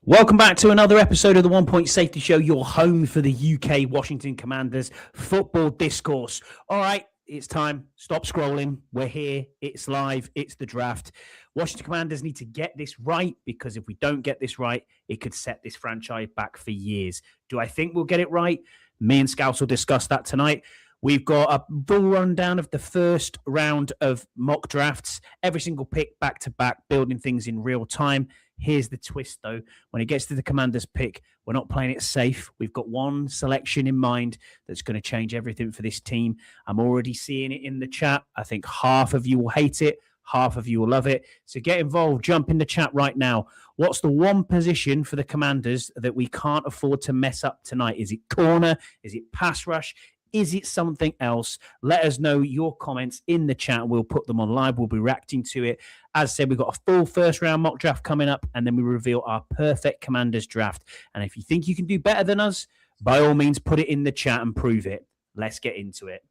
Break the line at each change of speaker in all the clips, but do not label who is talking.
Welcome back to another episode of the 1 Point Safety Show, your home for the UK Washington Commanders football discourse. All right, it's time. Stop scrolling. We're here. It's live. It's the draft. Washington Commanders need to get this right, because if we don't get this right, it could set this franchise back for years. Do I think we'll get it right? Me and Scouts will discuss that tonight. We've got a full rundown of the first round of mock drafts, every single pick back to back, building things in real time. Here's the twist, though. When it gets to the Commanders pick, we're not playing it safe. We've got one selection in mind that's going to change everything for this team. I'm already seeing it in the chat. I think half of you will hate it. Half of you will love it. So get involved. Jump in the chat right now. What's the one position for the Commanders that we can't afford to mess up tonight? Is it corner? Is it pass rush? Is it something else? Let us know your comments in the chat. We'll put them on live. We'll be reacting to it. As I said, we've got a full first round mock draft coming up, and then we reveal our perfect Commanders draft. And if you think you can do better than us, by all means, put it in the chat and prove it. Let's get into it.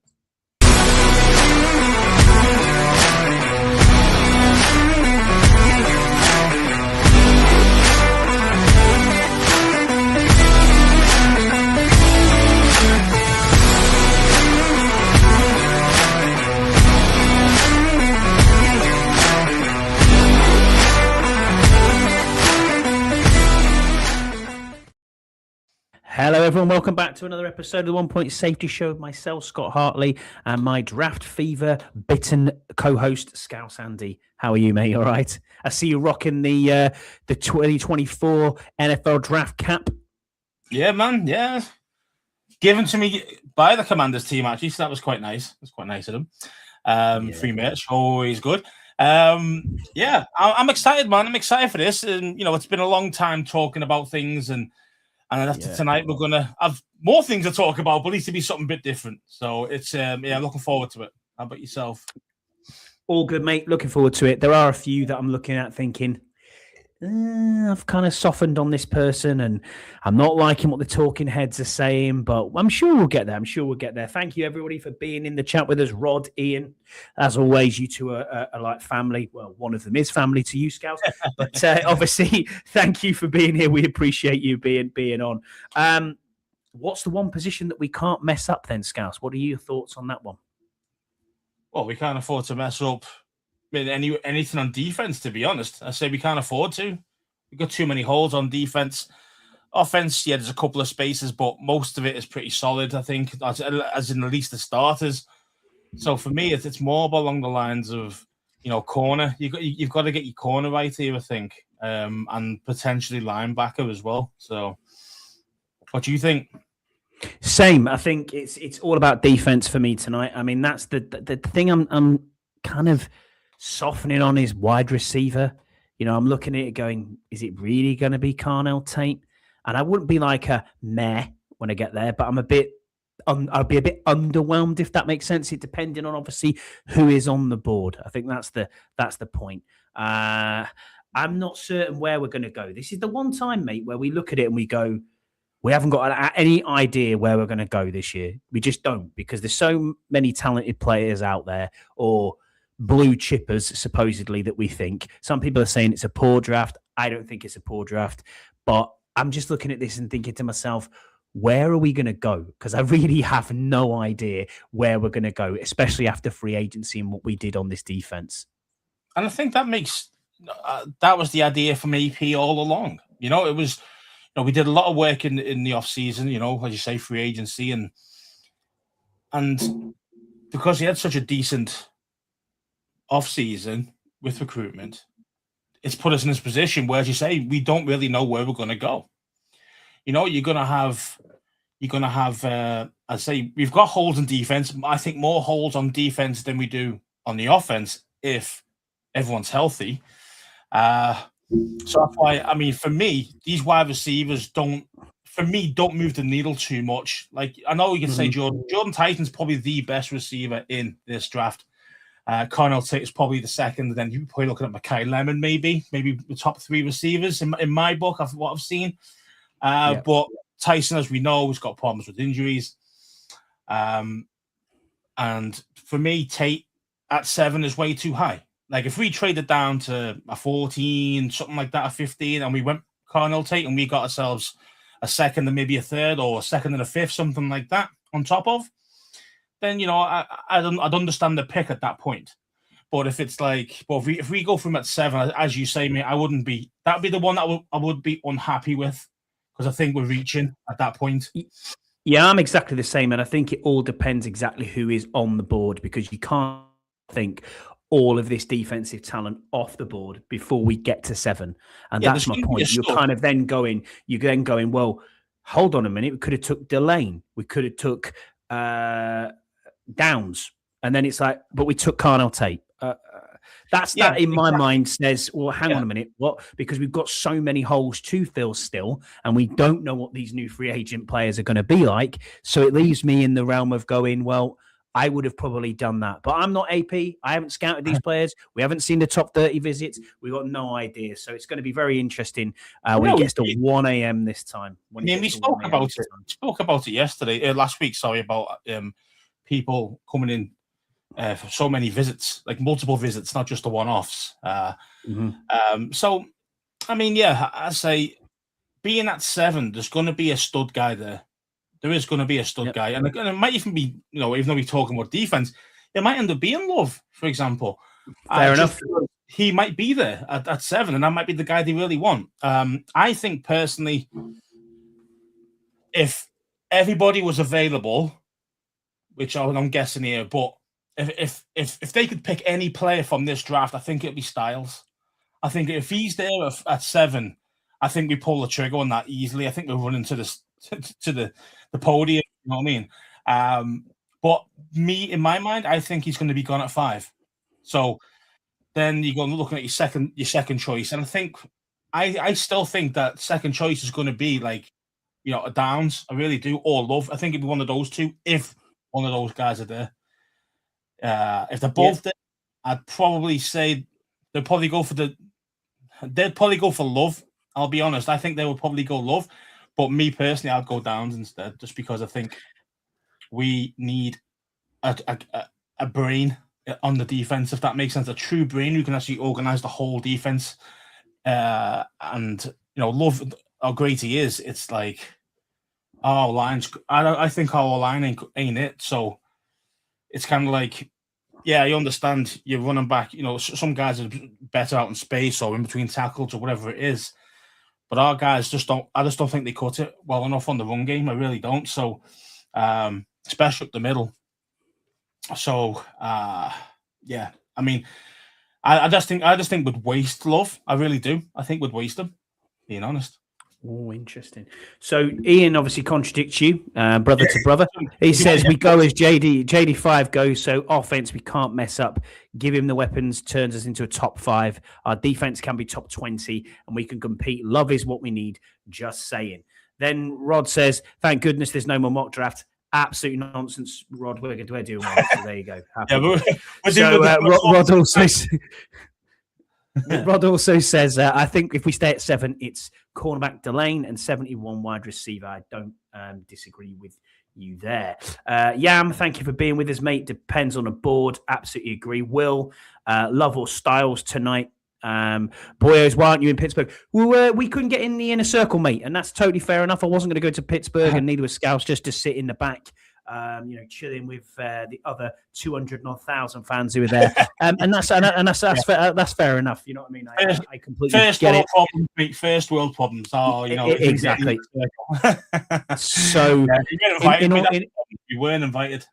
Hello, everyone. Welcome back to another episode of the 1 Point Safety Show with myself, Scott Hartley, and my draft fever bitten co-host, Scouse Andy. How are you, mate? All right. I see you rocking the 2024 NFL draft cap.
Yeah, man. Yeah. Given to me by the Commanders team, actually. So that was quite nice. That's quite nice of them. Free merch, always good. I'm excited, man. I'm excited for this. And, it's been a long time talking about things, and after tonight, we're going to have more things to talk about, but at least to be something a bit different. So it's, I'm looking forward to it. How about yourself?
All good, mate. Looking forward to it. There are a few that I'm looking at thinking, I've kind of softened on this person, and I'm not liking what the talking heads are saying, but I'm sure we'll get there. Thank you, everybody, for being in the chat with us. Rod, Ian, as always, you two are like family. Well, one of them is family to you, Scouts, but obviously, thank you for being here. We appreciate you being on. What's the one position that we can't mess up then, Scouts? What are your thoughts on that one?
Well, we can't afford to mess up anything on defense, to be honest. I say we can't afford to. We've got too many holes on defense. Offense, there's a couple of spaces, but most of it is pretty solid, I think, as in at least the starters. So for me, it's more along the lines of, corner. You've got to get your corner right here, I think, and potentially linebacker as well. So what do you think?
Same. I think it's all about defense for me tonight. I mean, that's the thing I'm kind of softening on is wide receiver. I'm looking at it going, is it really going to be Carnell Tate? And I wouldn't be like a meh when I get there, but I'll be a bit underwhelmed, if that makes sense. It depending on obviously who is on the board. I think that's the point. I'm not certain where we're going to go. This is the one time, mate, where we look at it and we go, we haven't got any idea where we're going to go this year. We just don't, because there's so many talented players out there, or blue chippers, supposedly, that we think. Some people are saying it's a poor draft. I don't think it's a poor draft, but I'm just looking at this and thinking to myself, where are we going to go? Because I really have no idea where we're going to go, especially after free agency and what we did on this defense.
And I think that was the idea from AP all along. It was, we did a lot of work in the off season, as you say, free agency, and because he had such a decent off season with recruitment, it's put us in this position where, as you say, we don't really know where we're going to go. You're going to have, I'd say we've got holes in defense. I think more holes on defense than we do on the offense if everyone's healthy. So that's why, for me, these wide receivers don't move the needle too much. Like, I know you can say Jordan Titan's probably the best receiver in this draft. Carnell Tate is probably the second, and then you're probably looking at Makai Lemon, maybe the top three receivers in my book of what I've seen. But Tyson, as we know, has got problems with injuries. And for me, Tate at 7 is way too high. Like, if we traded down to a 14, something like that, a 15, and we went Carnell take, and we got ourselves a second and maybe a third, or a second and a fifth, something like that on top of, then I'd understand the pick at that point. But if it's like, well, if we go from at 7, as you say, mate, that'd be the one that I would be unhappy with, because I think we're reaching at that point.
Yeah, I'm exactly the same, and I think it all depends exactly who is on the board, because you can't think all of this defensive talent off the board before we get to 7, and that's my point. You're kind of then going, well, hold on a minute, we could have took Delane, we could have took Downs, and then it's like, but we took Carnell Tate. That in my mind says, well, hang on a minute, what? Because we've got so many holes to fill still, and we don't know what these new free agent players are going to be like. So it leaves me in the realm of going, well, I would have probably done that. But I'm not AP. I haven't scouted these players. We haven't seen the top 30 visits. We've got no idea. So it's going to be very interesting when it gets to 1 a.m. this time.
We spoke about it. We spoke about it yesterday, last week, sorry, about people coming in for so many visits, like multiple visits, not just the one-offs. So, I mean, yeah, I say being at 7, there's going to be a stud guy there. There is going to be a stud guy. And it might even be, even though we're talking about defense, it might end up being Love, for example.
Fair enough.
He might be there at 7, and that might be the guy they really want. I think, personally, if everybody was available, which I'm guessing here, but if they could pick any player from this draft, I think it'd be Styles. I think if he's there at 7, I think we pull the trigger on that easily. I think we're running to the podium. You know what I mean? But in my mind, I think he's going to be gone at 5. So then you're going to look at your second choice, and I think I still think that second choice is going to be like a Downs. I really do, or Love. I think it'd be one of those two if one of those guys are there. If they're both there, I'd probably say they'd probably go for Love. I'll be honest. I think they would probably go Love, but me personally, I'd go Downs instead, just because I think we need a brain on the defense, if that makes sense, a true brain who can actually organize the whole defense. And Love, how great he is. It's like our lines. I think our line ain't it. So it's kind of like, yeah, you understand you're running back. Some guys are better out in space or in between tackles or whatever it is. But our guys I just don't think they cut it well enough on the run game. I really don't. So, especially up the middle. So, yeah, I mean, I just think we'd waste Love. I really do. I think we'd waste him, being honest.
Oh, interesting. So Ian obviously contradicts you, brother to brother. He says we go as JD5 goes, so offense we can't mess up. Give him the weapons, turns us into a top 5. Our defense can be top 20, and we can compete. Love is what we need. Just saying. Then Rod says, thank goodness there's no more mock draft. Absolute nonsense, Rod. We're doing one. So there you go. Rod also says, I think if we stay at 7, it's cornerback Delane and 71 wide receiver. I don't disagree with you there. Yam, thank you for being with us, mate. Depends on the board. Absolutely agree. Will, Love or Styles tonight. Boyos, why aren't you in Pittsburgh? Well, we couldn't get in the inner circle, mate, and that's totally fair enough. I wasn't going to go to Pittsburgh, and neither was Scouse, just to sit in the back. Chilling with the other 200,000 fans who are there, and that's fair enough. You know what I mean? I completely get it.
First world problems. Oh,
exactly. So
you weren't invited.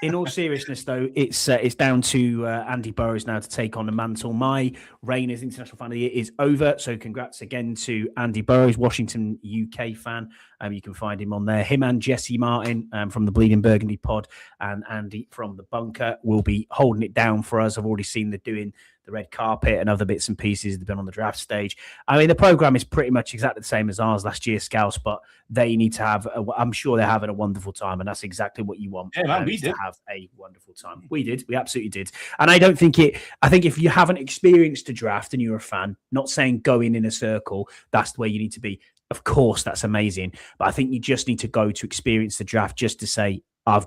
In all seriousness, though, it's down to Andy Burrows now to take on the mantle. My reign as International Fan of the Year is over, so congrats again to Andy Burrows, Washington UK fan. You can find him on there. Him and Jesse Martin from the Bleeding Burgundy pod, and Andy from the Bunker will be holding it down for us. I've already seen they're doing the red carpet and other bits and pieces. They've been on the draft stage. I mean, the program is pretty much exactly the same as ours last year, Scouts, but they need to have, I'm sure they're having a wonderful time, and that's exactly what you want.
Yeah, man, we did.
To have a wonderful time. We did. We absolutely did. And I think if you haven't experienced a draft and you're a fan, not saying going in a circle, that's the way you need to be. Of course, that's amazing. But I think you just need to go to experience the draft just to say, I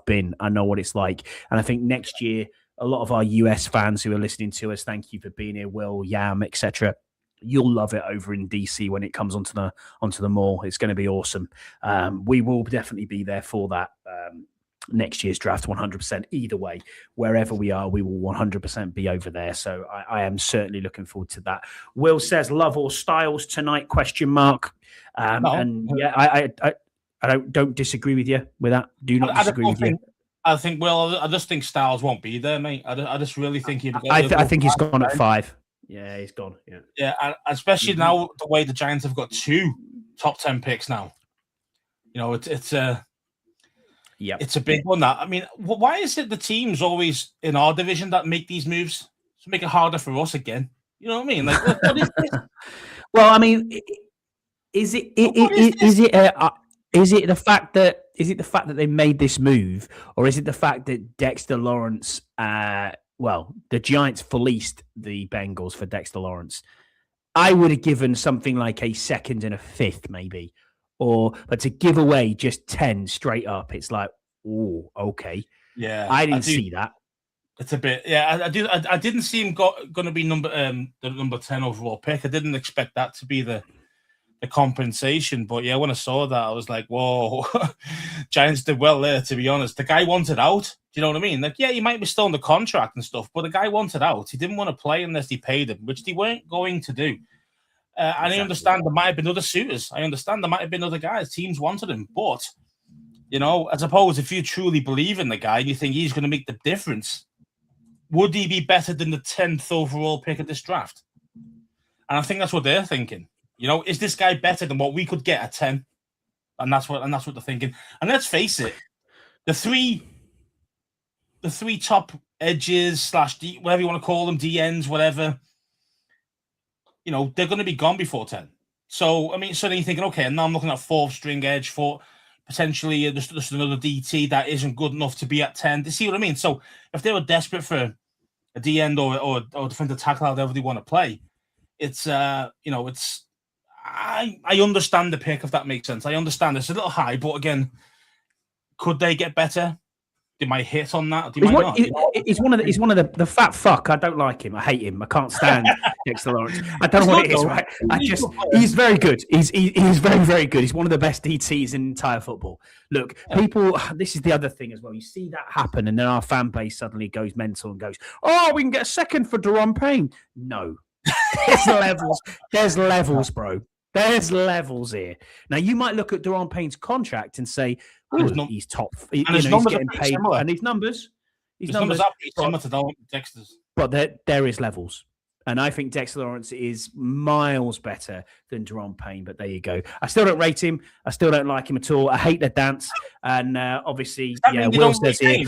know what it's like. And I think next year, a lot of our US fans who are listening to us, thank you for being here, Will, Yam, etc. You'll love it over in DC when it comes onto the mall. It's going to be awesome. We will definitely be there for that next year's draft, 100%. Either way, wherever we are, we will 100% be over there. So I am certainly looking forward to that. Will says, "Love or Styles tonight?" ? And yeah, I don't disagree with you with that. Do not disagree with you.
I think. Well, I just think Styles won't be there, mate. I just really think he'd.
I think he's gone at 5. Yeah, he's gone.
Yeah, and especially now the way the Giants have got 2 top 10 picks now. You know, it's a big one. That I mean, why is it the teams always in our division that make these moves to make it harder for us again? You know what I mean? Like, what is this?
Well, I mean, is it the fact that they made this move, or is it the fact that Dexter Lawrence? The Giants fleeced the Bengals for Dexter Lawrence. I would have given something like a 2nd and a 5th, maybe, but to give away just 10 straight up, it's like, oh, okay.
Yeah,
I didn't see that.
It's a bit, yeah. I didn't see him going to be the number 10 overall pick. I didn't expect that to be the compensation, but yeah, when I saw that, I was like, whoa, Giants did well there, to be honest. The guy wanted out. Do you know what I mean? Like, yeah, he might be still in the contract and stuff, but the guy wanted out. He didn't want to play unless he paid him, which they weren't going to do. And I understand there might have been other suitors. I understand there might have been other guys. Teams wanted him, but, you know, I suppose if you truly believe in the guy and you think he's going to make the difference, would he be better than the 10th overall pick of this draft? And I think that's what they're thinking. You know, is this guy better than what we could get at 10? And that's what they're thinking. And let's face it, the three top edges / D, whatever you want to call them, DNs, whatever, you know, they're going to be gone before 10. So, I mean, so then you're thinking, okay, and now I'm looking at 4th string edge for potentially just another DT that isn't good enough to be at 10. Do you see what I mean? So if they were desperate for a D end or defensive tackle, however they want to play, it's, you know, it's, I understand the pick, if that makes sense. I understand it's a little high, but again, could they get better? They might hit on that. He's
one of the fat fuck. I don't like him. I hate him. I can't stand Dexter Lawrence. I don't know what it is, right? He's very good. He's very, very good. He's one of the best DTs in entire football. Look, people, this is the other thing as well. You see that happen, and then our fan base suddenly goes mental and goes, "Oh, we can get a 2nd for Daron Payne." No. There's levels. There's levels, bro. There's levels here. Now, you might look at Daron Payne's contract and say, he's top. He's getting paid.
Similar.
And his numbers
are pretty similar to Dexter's.
But there is levels. And I think Dexter Lawrence is miles better than Daron Payne. But there you go. I still don't rate him. I still don't like him at all. I hate the dance. And obviously, Will says here,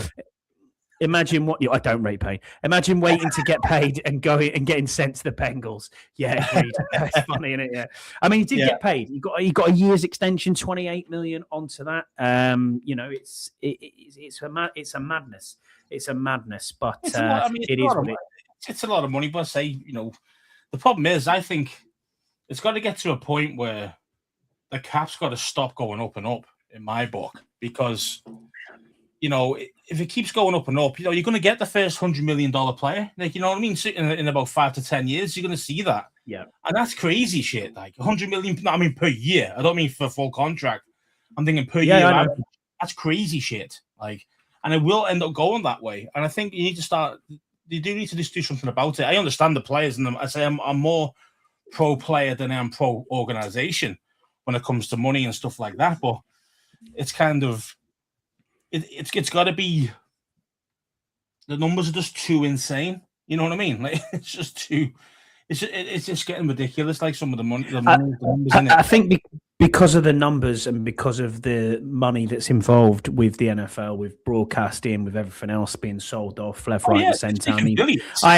imagine what I don't rate Payne. Imagine waiting to get paid and going and getting sent to the Bengals. Yeah, agreed. That's funny, isn't it? Yeah. I mean, he did get paid. He got a year's extension, $28 million onto that. You know, it's a madness. It's a madness, but it's
a lot of money. But I say, you know, the problem is, I think it's got to get to a point where the cap's got to stop going up and up, in my book, because, you know, if it keeps going up and up, you know, you're going to get the first $100 million player. Like, you know what I mean? In about 5 to 10 years, you're going to see that.
Yeah.
And that's crazy shit. Like $100 million, I mean, per year. I don't mean for full contract. I'm thinking per year. That's crazy shit. Like, and it will end up going that way. And I think you need to just do something about it. I understand the players, and I say I'm more pro player than I am pro organization when it comes to money and stuff like that. But it's kind of, it's got to be, the numbers are just too insane. You know what I mean? Like, it's just too, it's just getting ridiculous. Like some of the money, the numbers in it.
I think because of the numbers and because of the money that's involved with the NFL, with broadcasting, with everything else being sold off left, right, and centre. I mean, I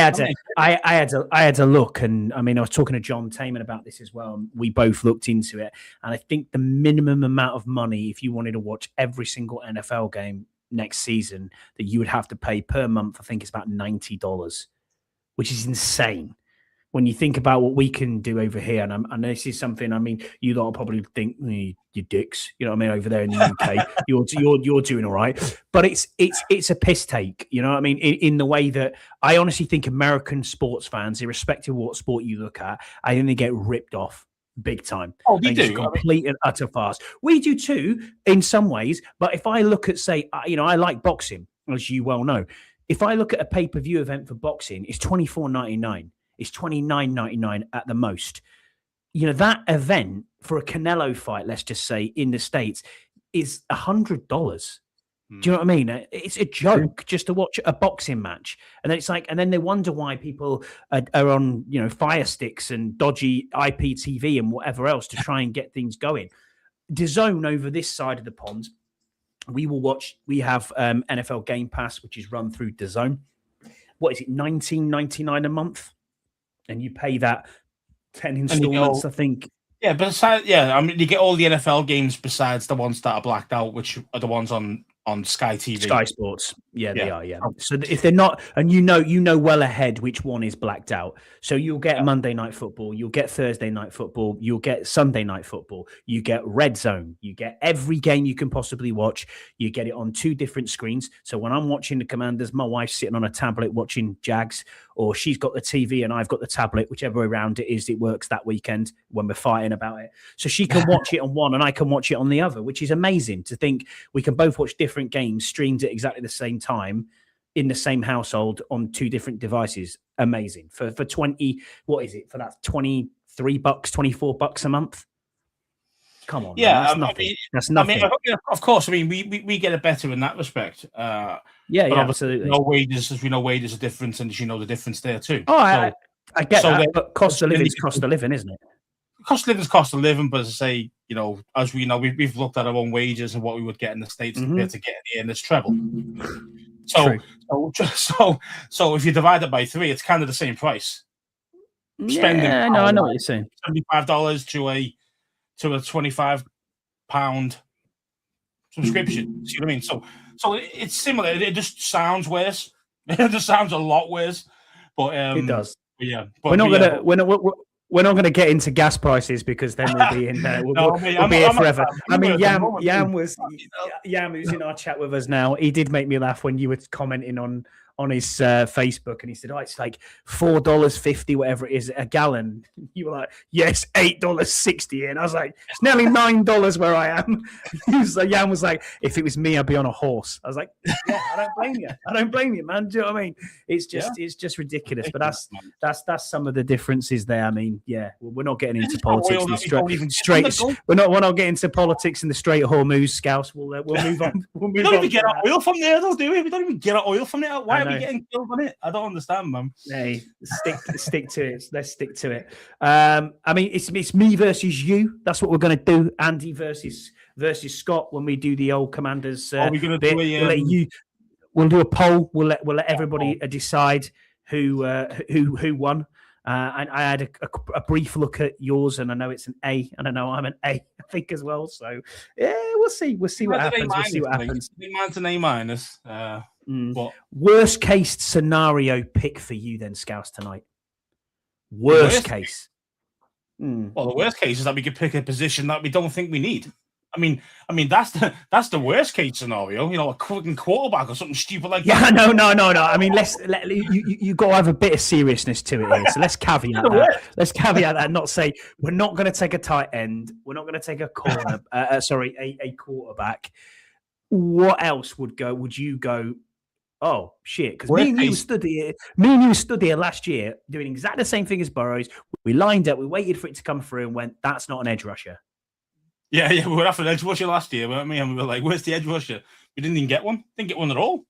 had a look, and I mean, I was talking to John Taman about this as well. And we both looked into it, and I think the minimum amount of money, if you wanted to watch every single NFL game next season, that you would have to pay per month, I think it's about $90, which is insane. when you think about what we can do over here, and this is something, I mean, you lot will probably think you dicks, you know what I mean, over there in the UK, you're doing all right, but it's a piss take, you know what I mean, in the way that I honestly think American sports fans, irrespective of what sport you look at, I think they get ripped off big time.
Oh, they do.
Complete and utter farce. We do too, in some ways, but if I look at, say, I like boxing, as you well know. If I look at a pay-per-view event for boxing, it's $24.99. It's $29.99 at the most. You know, that event for a Canelo fight, let's just say, in the States, is $100. Do you know what I mean? It's a joke just to watch a boxing match. And then it's like, and then they wonder why people are on, Fire Sticks and dodgy IPTV and whatever else to try and get things going. DAZN over this side of the pond, we have NFL Game Pass, which is run through DAZN. What is it, $19.99 a month? And you pay that 10 installments, I think.
Yeah, I mean, you get all the NFL games besides the ones that are blacked out, which are the ones on Sky TV.
Sky Sports. Yeah, they are, yeah. So if they're not, and you know well ahead which one is blacked out. So you'll get Monday Night Football, you'll get Thursday Night Football, you'll get Sunday Night Football, you get Red Zone, you get every game you can possibly watch. You get it on 2 different screens. So when I'm watching the Commanders, my wife's sitting on a tablet watching Jags, or she's got the TV and I've got the tablet, whichever way around it is, it works that weekend when we're fighting about it. So she can watch it on one and I can watch it on the other, which is amazing to think we can both watch different games streamed at exactly the same time in the same household on 2 different devices. Amazing. For 20, what is it? For that $23, $24 a month? Come on.
Yeah,
man, that's nothing. That's nothing.
I mean, of course, I mean, we get it better in that respect.
Yeah,
absolutely. We know wages are different, and the difference there too.
Oh, I get that, but cost of living is cost of living, isn't it?
Cost of living is cost of living, but as I say, as we know, we've looked at our own wages and what we would get in the States compared to getting here, and it's treble. So if you divide it by 3, it's kind of the same price.
Spending, I know what you're saying.
$75 to a £25 subscription. See what I mean? So it's similar. It just sounds worse. It just sounds a lot worse. But
it does.
Yeah.
We're not gonna get into gas prices because then we'll be in there. We'll be here forever. Yam, who's in our chat with us now, he did make me laugh when you were commenting on his Facebook, and he said, it's like $4.50, whatever it is, a gallon. You were like, yes, $8.60. And I was like, it's nearly $9 where I am. Jan was like, if it was me, I'd be on a horse. I was like, yeah, I don't blame you, man. Do you know what I mean? It's just ridiculous. But that's some of the differences there. I mean, yeah, we're not getting into politics in the straight. We're not getting into politics in the Strait of Hormuz, Scouse. We'll move on.
We don't even get our oil from there, though, do we? We don't even get our oil from there. Why are we getting killed on it? I don't understand, man.
Hey, stick to it. Let's stick to it. I mean, it's me versus you. That's what we're going to do. Andy versus Scott when we do the old Commanders.
Are we going to do
we'll do a poll. We'll let everybody decide who won. And I had a brief look at yours, and I know it's an A, and I know I'm an A, I think, as well. So yeah, we'll see. We'll see what happens.
Mine's an A minus.
Worst case scenario pick for you then, Scouse, tonight. Worst case.
Well, the worst case is that we could pick a position that we don't think we need. I mean that's the worst case scenario. A fucking quarterback or something stupid like that.
Yeah, no. I mean, you got to have a bit of seriousness to it here. So let's caveat that. Let's caveat that. Not say we're not going to take a tight end. We're not going to take a corner. A quarterback. What else would you go? Oh shit! Because me and you stood here last year doing exactly the same thing as Burrows. We lined up. We waited for it to come through and went, "That's not an edge rusher."
Yeah, we were after an edge rusher last year, weren't we? And we were like, where's the edge rusher? We didn't even get one. Didn't get one at all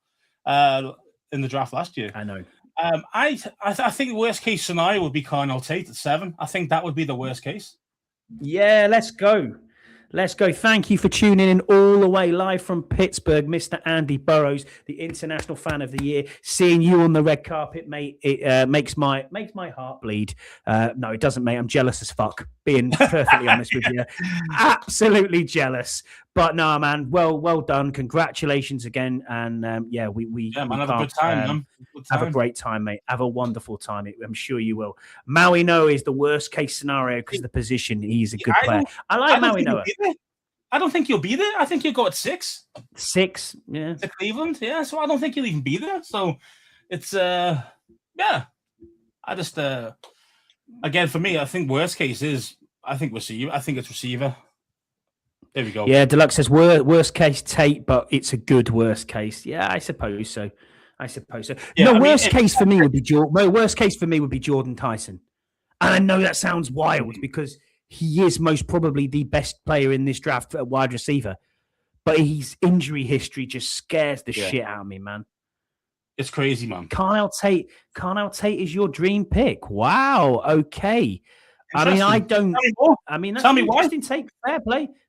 in the draft last year.
I know.
I think the worst case scenario would be Carnell Tate at 7. I think that would be the worst case.
Yeah, let's go. Let's go. Thank you for tuning in all the way live from Pittsburgh, Mr. Andy Burrows, the International Fan of the Year. Seeing you on the red carpet, mate, it makes my heart bleed. No, it doesn't, mate. I'm jealous as fuck, being perfectly honest with you. Absolutely jealous. But no, man, well done. Congratulations again. And we
have a good time, man.
Have a great time, mate. Have a wonderful time. I'm sure you will. Maui Noa is the worst case scenario because of the position. He's a good player. I like Maui Noa.
I don't think you'll be there. I think you'll go at 6.
6, yeah.
To Cleveland, yeah. So I don't think you'll even be there. So it's I just again for me, I think worst case is receiver. I think it's receiver. There we go.
Yeah, Deluxe says worst case Tate, but it's a good worst case. Yeah, I suppose so. Yeah, worst case for me would be Jordan Tyson. And I know that sounds wild because he is most probably the best player in this draft at wide receiver. But his injury history just scares the shit out of me, man.
It's crazy, man.
Carnell Tate is your dream pick. Wow. Okay. I mean, I don't. That's
tell me
interesting
why.
Take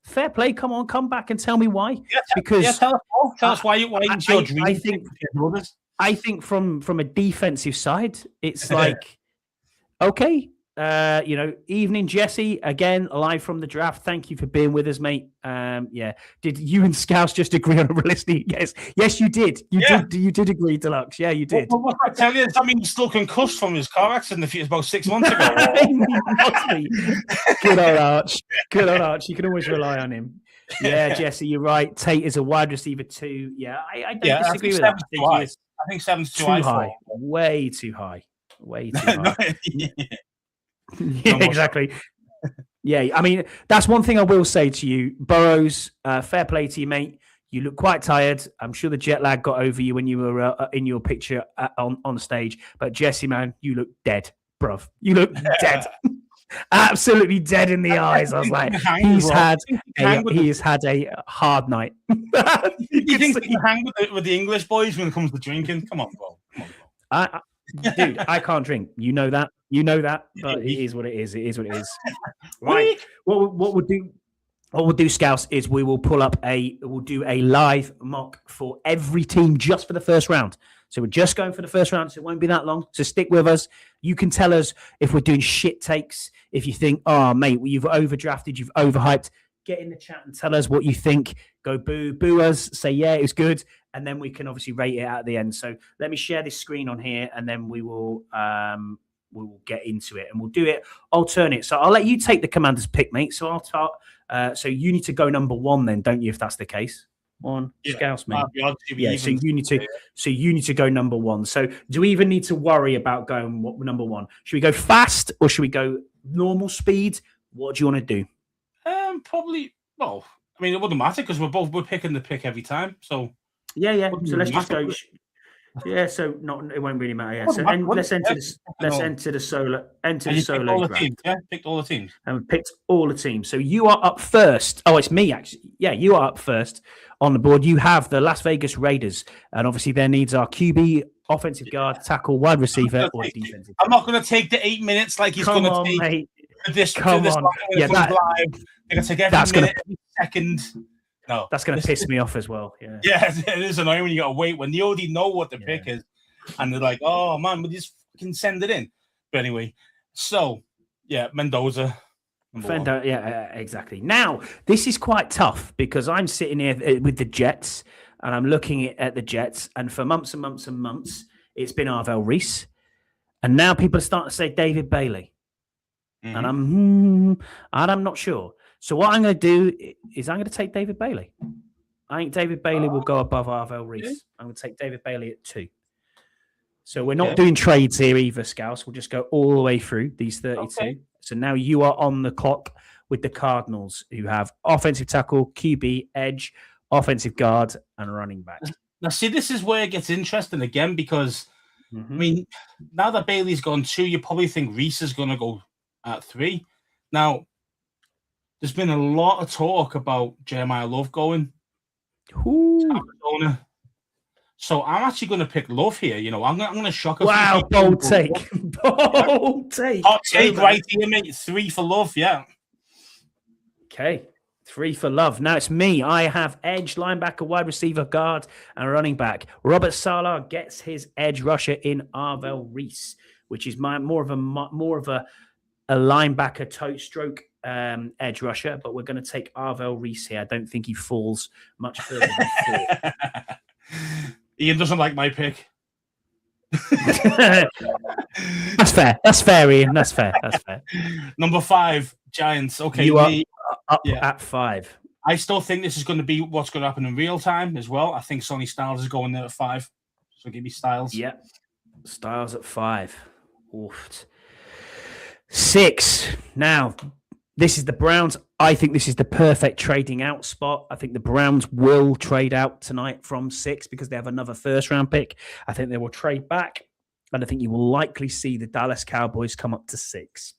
fair play. Come on, come back and tell me why.
Yeah,
because
tell us why it's your dream.
I think from a defensive side, it's like okay. Evening, Jesse. Again, live from the draft. Thank you for being with us, mate. Did you and Scouse just agree on a realistic? Yes, you did. You did agree, Deluxe. Yeah, you did.
Well, I tell you, I mean, he's still concussed from his car accident about 6 months ago.
Good old Arch. You can always rely on him. Yeah, Jesse, you're right. Tate is a wide receiver too. Yeah, I don't disagree with that.
I think 7's too high.
Way too high. Yeah, exactly. Yeah, I mean, that's one thing I will say to you, Burrows. Fair play to you, mate. You look quite tired. I'm sure the jet lag got over you when you were in your picture on stage. But Jesse, man, you look dead, bruv. You look dead. Absolutely dead in the eyes. I was like, he has had a hard night.
You think he can hang with the English boys when it comes to drinking? Come on, bro.
Dude, I can't drink. You know that, but it is what it is. Right. What we'll do, Scouts, is we'll do a live mock for every team just for the first round. So we're just going for the first round, so it won't be that long. So stick with us. You can tell us if we're doing shit takes. If you think, oh, mate, you've overdrafted, you've overhyped, get in the chat and tell us what you think. Go boo us, say, yeah, it was good. And then we can obviously rate it out at the end. So let me share this screen on here, and then we will get into it, and we'll do it alternate. So I'll let you take the Commanders pick, mate. So I'll start. So you need to go number 1 then, don't you, if that's the case? Scouse, mate. So you need to go number 1. So do we even need to worry about going number 1? Should we go fast or should we go normal speed? What do you want to do?
Probably. Well, I mean, it wouldn't matter because we're picking the pick every time. So
yeah. So let's just go. Yeah. So it won't really matter. Yeah. So let's enter the solo. Enter the solo draft.
Yeah, picked all the teams.
And we picked all the teams. So you are up first. Oh, it's me actually. Yeah, you are up first on the board. You have the Las Vegas Raiders, and obviously their needs are QB, offensive guard, tackle, wide receiver, or defensive.
I'm not going to take the 8 minutes like he's going to take.
Mate.
Come on. Yeah, that's going to every second. No,
that's going to piss me off as well.
Yeah, it is annoying when you got to wait when you already know what the pick is, and they're like, "Oh man, we just can send it in." But anyway, so yeah, Mendoza.
Yeah, exactly. Now this is quite tough because I'm sitting here with the Jets, and I'm looking at the Jets, and for months and months and months, it's been Arvell Reese, and now people are starting to say David Bailey. Mm-hmm. And I'm not sure. So what I'm going to do is I'm going to take David Bailey. I think David Bailey will go above Arvell Reese. Okay. I'm going to take David Bailey at 2. So we're not doing trades here either, Scouse. We'll just go all the way through these 32. Okay. So now you are on the clock with the Cardinals, who have offensive tackle, QB, edge, offensive guard, and running back.
Now, see, this is where it gets interesting again because, I mean, now that Bailey's gone 2, you probably think Reese is going to go at 3. Now, there's been a lot of talk about Jeremiah Love going to Arizona. So I'm actually going to pick Love here. You know, I'm going to shock.
Wow, bold take. Bold take.
Hot take right here, mate. 3 for Love, yeah.
Okay. 3 for love. Now it's me. I have edge, linebacker, wide receiver, guard, and running back. Robert Saleh gets his edge rusher in Arvell Reese, which is more of a linebacker toe stroke edge rusher, but we're going to take Arvell Reese here. I don't think he falls much further than 4.
Ian doesn't like my pick.
That's fair. That's fair, Ian. That's fair.
Number 5, Giants. Okay,
you are up at 5.
I still think this is going to be what's going to happen in real time as well. I think Sonny Styles is going there at 5. So give me Styles.
Yep. Styles at 5. Oof. 6. Now, this is the Browns. I think this is the perfect trading out spot. I think the Browns will trade out tonight from 6 because they have another first-round pick. I think they will trade back, and I think you will likely see the Dallas Cowboys come up to 6.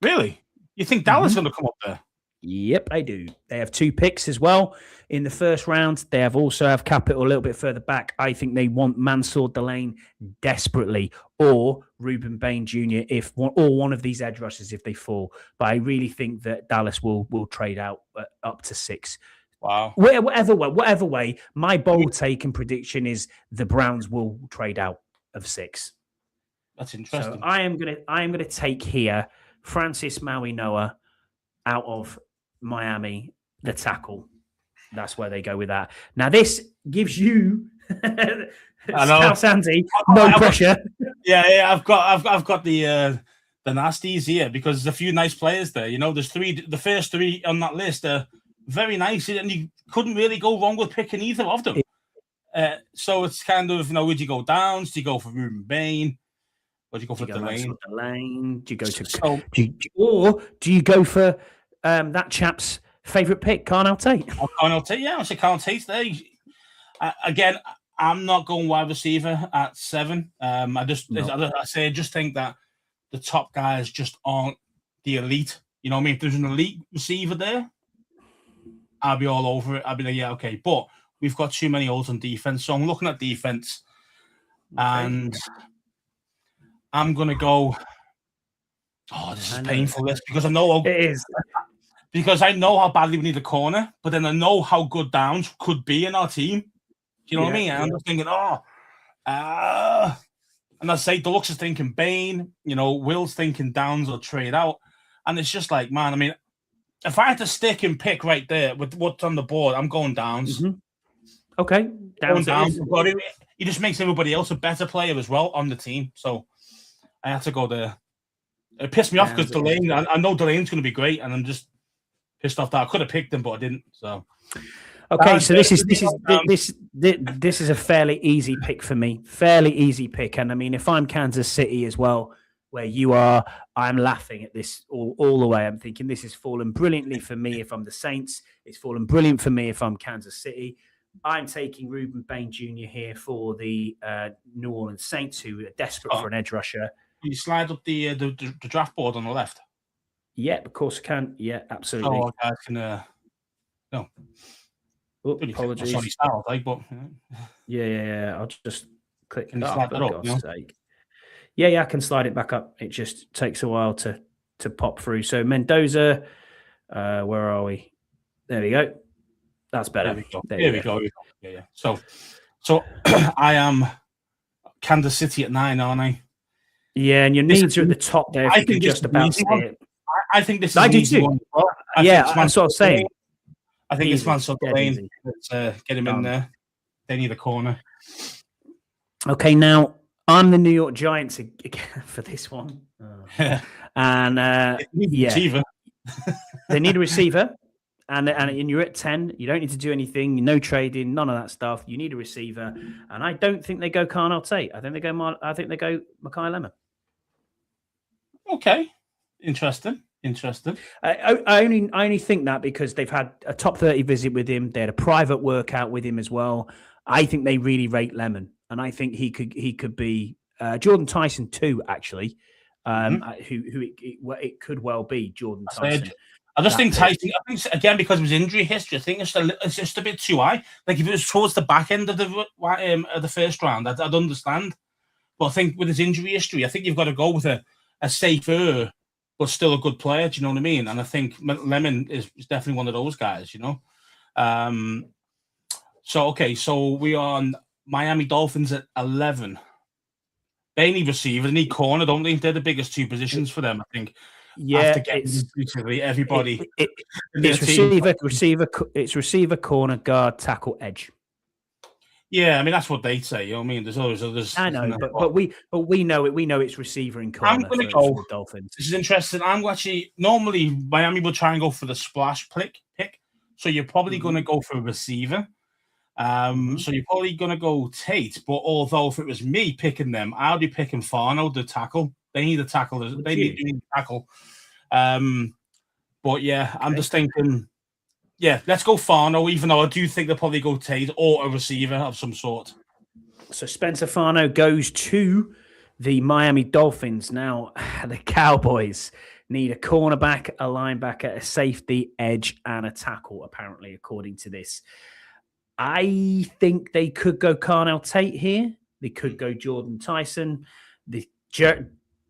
Really? You think Dallas is going to come up there?
Yep, I do. They have 2 picks as well in the first round. They also have capital a little bit further back. I think they want Mansour Delane desperately, or Ruben Bain Jr. or one of these edge rushers if they fall. But I really think that Dallas will trade out up to 6.
Wow.
Whatever way, my bold take and prediction is the Browns will trade out of 6.
That's interesting.
So I am gonna take here Francis Maui-Noah out of Miami, the tackle. That's where they go with that. Now, this gives you, Scout Andy, no pressure.
I've got the nasties here because there's a few nice players there. You know, there's 3. The first 3 on that list are very nice, and you couldn't really go wrong with picking either of them. So it's kind of, would you go Downs? Do you go for Ruben Bain? Or do you go for
Delane? Do you go to do you go for that chap's favorite pick, Carnell Tate?
Carnell Tate, yeah, I say Carnell Tate there. Again, I'm not going wide receiver at 7. I just think that the top guys just aren't the elite. You know what I mean? If there's an elite receiver there, I'll be all over it. I'll be like, yeah, okay. But we've got too many holes on defense, so I'm looking at defense, and I'm going to go. Oh, this is painful, because I know
it is.
Because I know how badly we need a corner, but then I know how good Downs could be in our team. Do you know what I mean? And I'm just thinking, and I say Deluxe is thinking Bain, Will's thinking Downs will trade out. And it's just like, man, I mean, if I had to stick and pick right there with what's on the board, I'm going Downs.
Mm-hmm. Okay.
Downs. But he just makes everybody else a better player as well on the team. So I had to go there. It pissed me off because Delane, I know Delane's going to be great, and I'm just pissed off that I could have picked him, but I didn't. So,
okay, so this is a fairly easy pick for me. Fairly easy pick, and I mean, if I'm Kansas City as well, where you are, I'm laughing at this all the way. I'm thinking this has fallen brilliantly for me if I'm the Saints. It's fallen brilliant for me if I'm Kansas City. I'm taking Ruben Bain Jr. here for the New Orleans Saints, who are desperate for an edge rusher.
You slide up the draft board on the left.
Yeah, of course I can. Yeah, absolutely.
Oh, guys can. No.
Oh, apologies.
Sorry, style, but
yeah. I'll just click.
Can you slide that up?
Yeah, I can slide it back up. It just takes a while to pop through. So Mendoza, where are we? There we go. That's better.
There we go. Yeah. So I am Kansas City at 9, aren't I?
Yeah, and your needs are at the top there.
I think just about it. I think this is an easy one.
That's what I was saying.
I think it's Mansour Delane. Let's get him in there. They need a corner.
Okay, now I'm the New York Giants again for this one. And
receiver.
They need a receiver. And you're at 10. You don't need to do anything. No trading. None of that stuff. You need a receiver. And I don't think they go Carnell Tate. I think they go Mekhi Lemon.
Okay, interesting.
I only think that because they've had a top 30 visit with him. They had a private workout with him as well. I think they really rate Lemon, and I think he could be Jordan Tyson too. Actually, who it could well be Jordan Tyson.
I just think Tyson. I think again because of his injury history, I think it's just a bit too high. Like if it was towards the back end of the first round, I'd understand. But I think with his injury history, I think you've got to go with a safer but still a good player. Do you know what I mean? And I think Lemon is definitely one of those guys. So we are on Miami Dolphins at 11. They need receiver, they need corner, don't they? They're the biggest two positions for them, I think.
Yeah,
after getting basically everybody.
It's receiver, corner, guard, tackle, edge.
Yeah, I mean that's what they say. You know what I mean? There's always others.
I know, but we know it. We know it's receiver and corner.
I'm going to go for the Dolphins. This is interesting. I'm actually normally Miami will try and go for the splash pick. So you're probably going to go for a receiver. So you're probably going to go Tate. But although if it was me picking them, I'd be picking Farno, the tackle. They need a tackle. They need a tackle. But yeah, okay. I'm just thinking. Yeah, let's go Farno, even though I do think they'll probably go Tate or a receiver of some sort.
So Spencer Farno goes to the Miami Dolphins. Now, the Cowboys need a cornerback, a linebacker, a safety, edge, and a tackle, apparently, according to this. I think they could go Carnell Tate here. They could go Jordan Tyson. The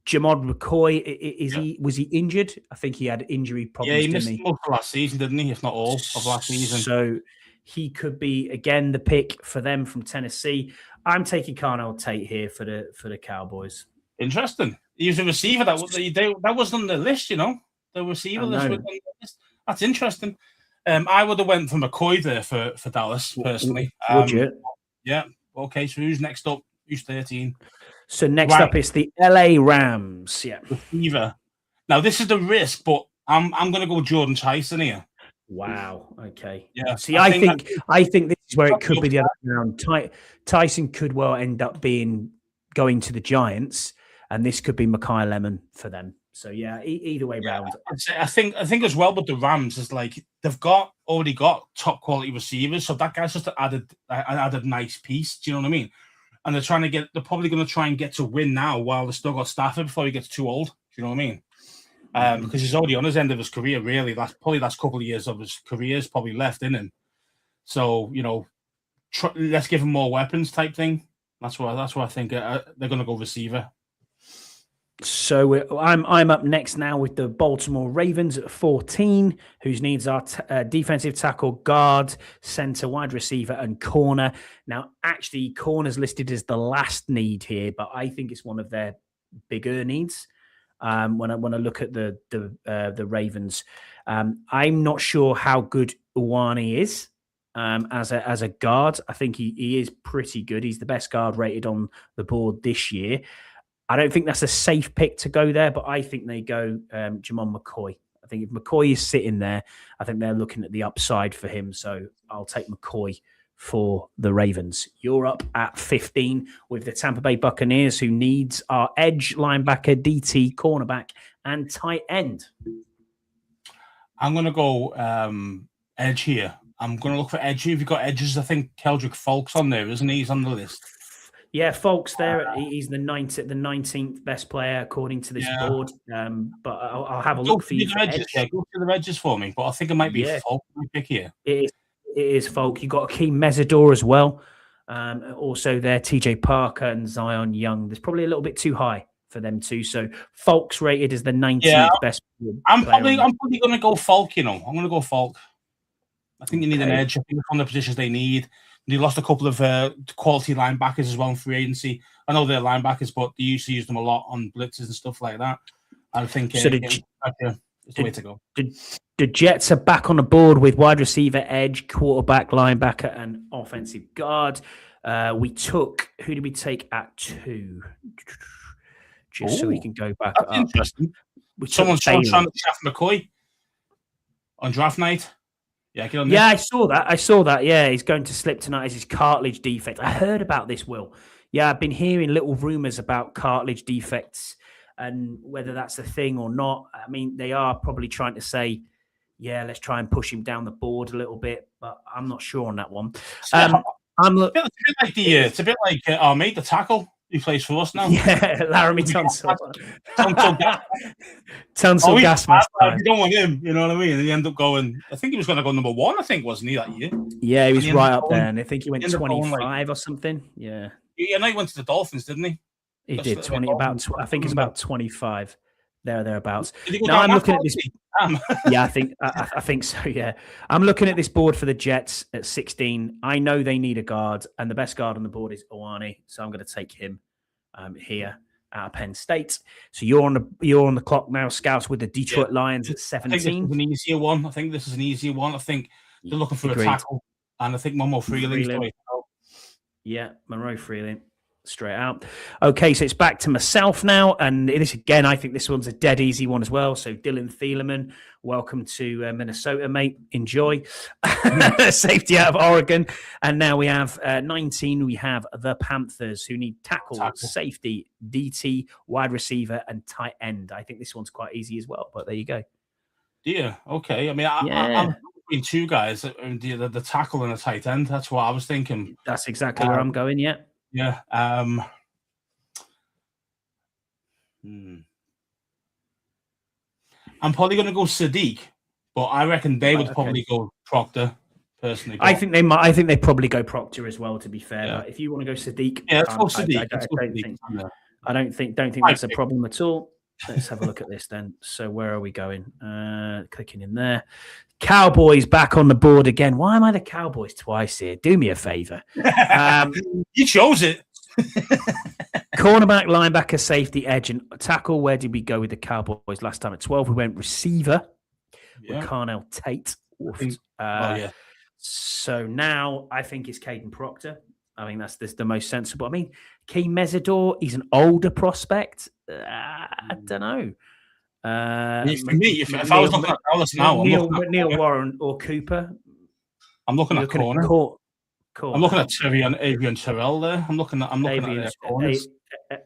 Jamod McCoy, was he injured? I think he had injury problems.
Yeah, he missed most of last season, didn't he? If not all of last season.
So he could be again the pick for them from Tennessee. I'm taking Carnell Tate here for the Cowboys.
Interesting. He was a receiver that wasn't on the list, The receiver list was on the list. That's interesting. I would have went for McCoy there for Dallas personally.
Would you?
Yeah. Okay. So who's next up? Who's 13?
So next up is the LA Rams. Yeah.
Receiver. Now this is the risk, but I'm going to go Jordan Tyson here.
Wow. Okay.
Yeah.
See, I think this is where it could be the other way around. Tyson could well end up going to the Giants, and this could be Mekhi Lemon for them. So yeah, either way round.
I think as well with the Rams is like they've already got top quality receivers, so that guy's just an added nice piece. Do you know what I mean? And they're probably going to try and get to win now while they've still got Stafford before he gets too old. Do you know what I mean? Because he's already on his end of his career, really. Last couple of years of his career is probably left in him. So, let's give him more weapons type thing. That's what I think they're going to go receiver.
So I'm up next now with the Baltimore Ravens at 14, whose needs are defensive tackle, guard, center, wide receiver, and corner. Now, actually, corner's listed as the last need here, but I think it's one of their bigger needs. When I look at the Ravens, I'm not sure how good Uwani is as a guard. I think he is pretty good. He's the best guard rated on the board this year. I don't think that's a safe pick to go there, but I think they go Jamon McCoy. I think if McCoy is sitting there, I think they're looking at the upside for him. So I'll take McCoy for the Ravens. You're up at 15 with the Tampa Bay Buccaneers, who needs our edge, linebacker, DT, cornerback, and tight end.
I'm going to go edge here. I'm going to look for edge. If you've got edges, I think Keldrick Falk's on there, isn't he? He's on the list.
Yeah, Falk's there. He's the 19th best player according to this board. But I'll have a look for you.
Go to the edges for me. But I think it might be Falk pick here.
It is Falk. You've got Akeem Mesidor as well. Also there, TJ Parker and Zion Young. There's probably a little bit too high for them too. So Falk's rated as the 19th best.
I'm probably going to go Falk. I'm going to go Falk. I think you need an edge. I think it's one of the positions they need. They lost a couple of quality linebackers as well in free agency. I know they're linebackers, but they used to use them a lot on blitzes and stuff like that. I think it's the way to go.
The Jets are back on the board with wide receiver, edge, quarterback, linebacker, and offensive guard. Who did we take at 2? Just so we can go back up.
Interesting. Someone's trying to shaft McCoy on draft night. Yeah,
I saw that. Yeah, he's going to slip tonight as his cartilage defect. I heard about this, Will. Yeah, I've been hearing little rumors about cartilage defects and whether that's a thing or not. I mean, they are probably trying to say, let's try and push him down the board a little bit, but I'm not sure on that one.
It's a bit like our mate, the tackle. He plays for us now.
Yeah, Laramie Tunsil.
Tunsil Gasmaster. You don't want him, you know what I mean? And he ended up going, I think he was going to go number 1, wasn't he, that year?
Yeah, he was right up there. And I think he went 25 or something. Yeah.
Yeah, no, he went to the Dolphins, didn't he?
He did. I think it's about 25. thereabouts.
Did he go
Now
down
I'm
that
looking
far?
at this.
Damn.
Yeah, I think so. Yeah, I'm looking at this board for the Jets at 16. I know they need a guard, and the best guard on the board is Ioane, so I'm going to take him here out of Penn State. So you're on the clock now, Scouts, with the Detroit Lions at
I think this is
17.
an easier one. I think they're looking for
Agreed.
a tackle, and I think Momo Freeling's
Freeland.
going.
Yeah, Monroe Freeling, straight out. Okay, so it's back to myself now, and this again, I think this one's a dead easy one as well. So Dylan Thielemann, welcome to Minnesota, mate. Enjoy. Safety out of Oregon, and now we have 19. We have the Panthers, who need tackle, safety, DT, wide receiver, and tight end. I think this one's quite easy as well. But there you go.
Yeah. Okay. I mean, I'm between two guys, the tackle and the tight end. That's what I was thinking.
That's exactly where I'm going. Yeah.
Yeah. I'm probably going to go Sadiq, but I reckon they would probably go Proctor. Personally,
I think they might. I think they probably go Proctor as well. To be fair, but if you want to go Sadiq,
let's go Sadiq.
I don't think that's a problem at all. Let's have a look at this then. So where are we going? Clicking in there. Cowboys back on the board again. Why am I the Cowboys twice here? Do me a favor.
You chose it.
Cornerback, linebacker, safety, edge, and tackle. Where did we go with the Cowboys last time? At 12, we went receiver with Carnell Tate. So now I think it's Caden Proctor. I mean, that's the most sensible. I mean, Key Mesidor, he's an older prospect. I don't know.
For me, if I was looking at Dallas now,
Neil Warren or Cooper.
I'm looking at corner. I'm looking at Avian Terrell there. I'm looking at corners.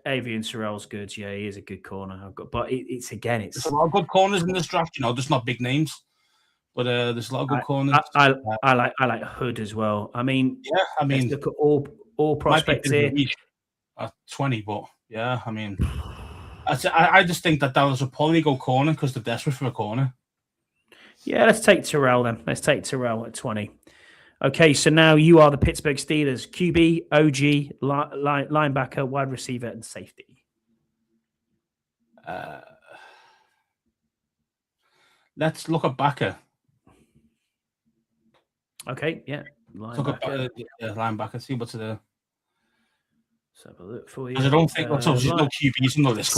Avian Terrell's good. Yeah, he is a good corner. But it's there's
a lot of good corners in this draft. Just not big names. But there's a lot of good corners.
I like Hood as well. I mean, let's look at all prospects here.
At 20, but I mean, I just think that Dallas will probably go corner because they're desperate for a corner.
Yeah, let's take Terrell then. Let's take Terrell at 20. Okay, so now you are the Pittsburgh Steelers: QB, OG, linebacker, wide receiver, and safety.
Let's look at backer.
Okay, yeah.
Linebacker. See what's there.
Let's have a look for you.
I don't think there's no QBs in the list.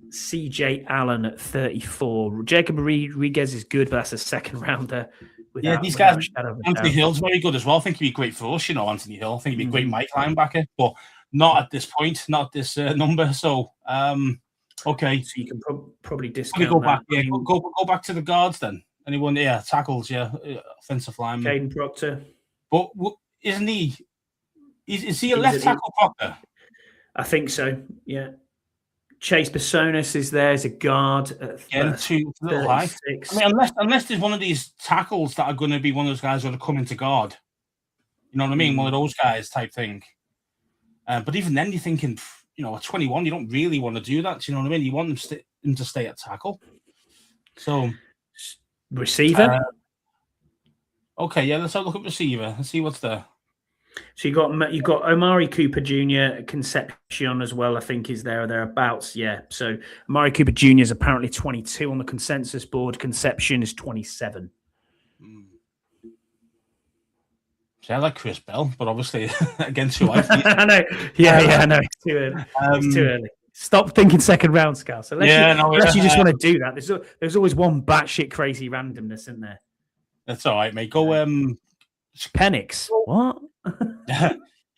CJ Allen at 34. Jacob Rodriguez is good, but that's a second rounder.
These guys. Anthony Hill's very good as well. I think he'd be great for us, Anthony Hill. I think he'd be great Mike linebacker, but not at this point, not this number. So, okay.
So you can probably discount
go back. Yeah, go back to the guards then. Anyone? Yeah, tackles. Yeah, offensive lineman.
Caden Proctor.
But isn't he? Is he a left tackle, Proctor?
I think so. Yeah. Chase Personas is there as a guard.
Again, too little high. I mean, unless there's one of these tackles that are going to be one of those guys who are going to come into guard. You know what I mean? One of those guys type thing. But even then, you're thinking, at 21, you don't really want to do that. You know what I mean? You want them to stay at tackle. So.
Receiver.
Okay, yeah. Let's have a look at receiver and see what's there.
So you got Amari Cooper Jr. Concepcion as well. I think is there or thereabouts. Yeah. So Amari Cooper Jr. is apparently 22 on the consensus board. Concepcion is 27.
See, I like Chris Bell, but obviously against who I
I know. Yeah, I know. It's too early. It's too early. Stop thinking second round, Scouts. Unless you just want to do that. There's always one batshit crazy randomness, isn't there?
That's all right, mate. Go
Penix. What?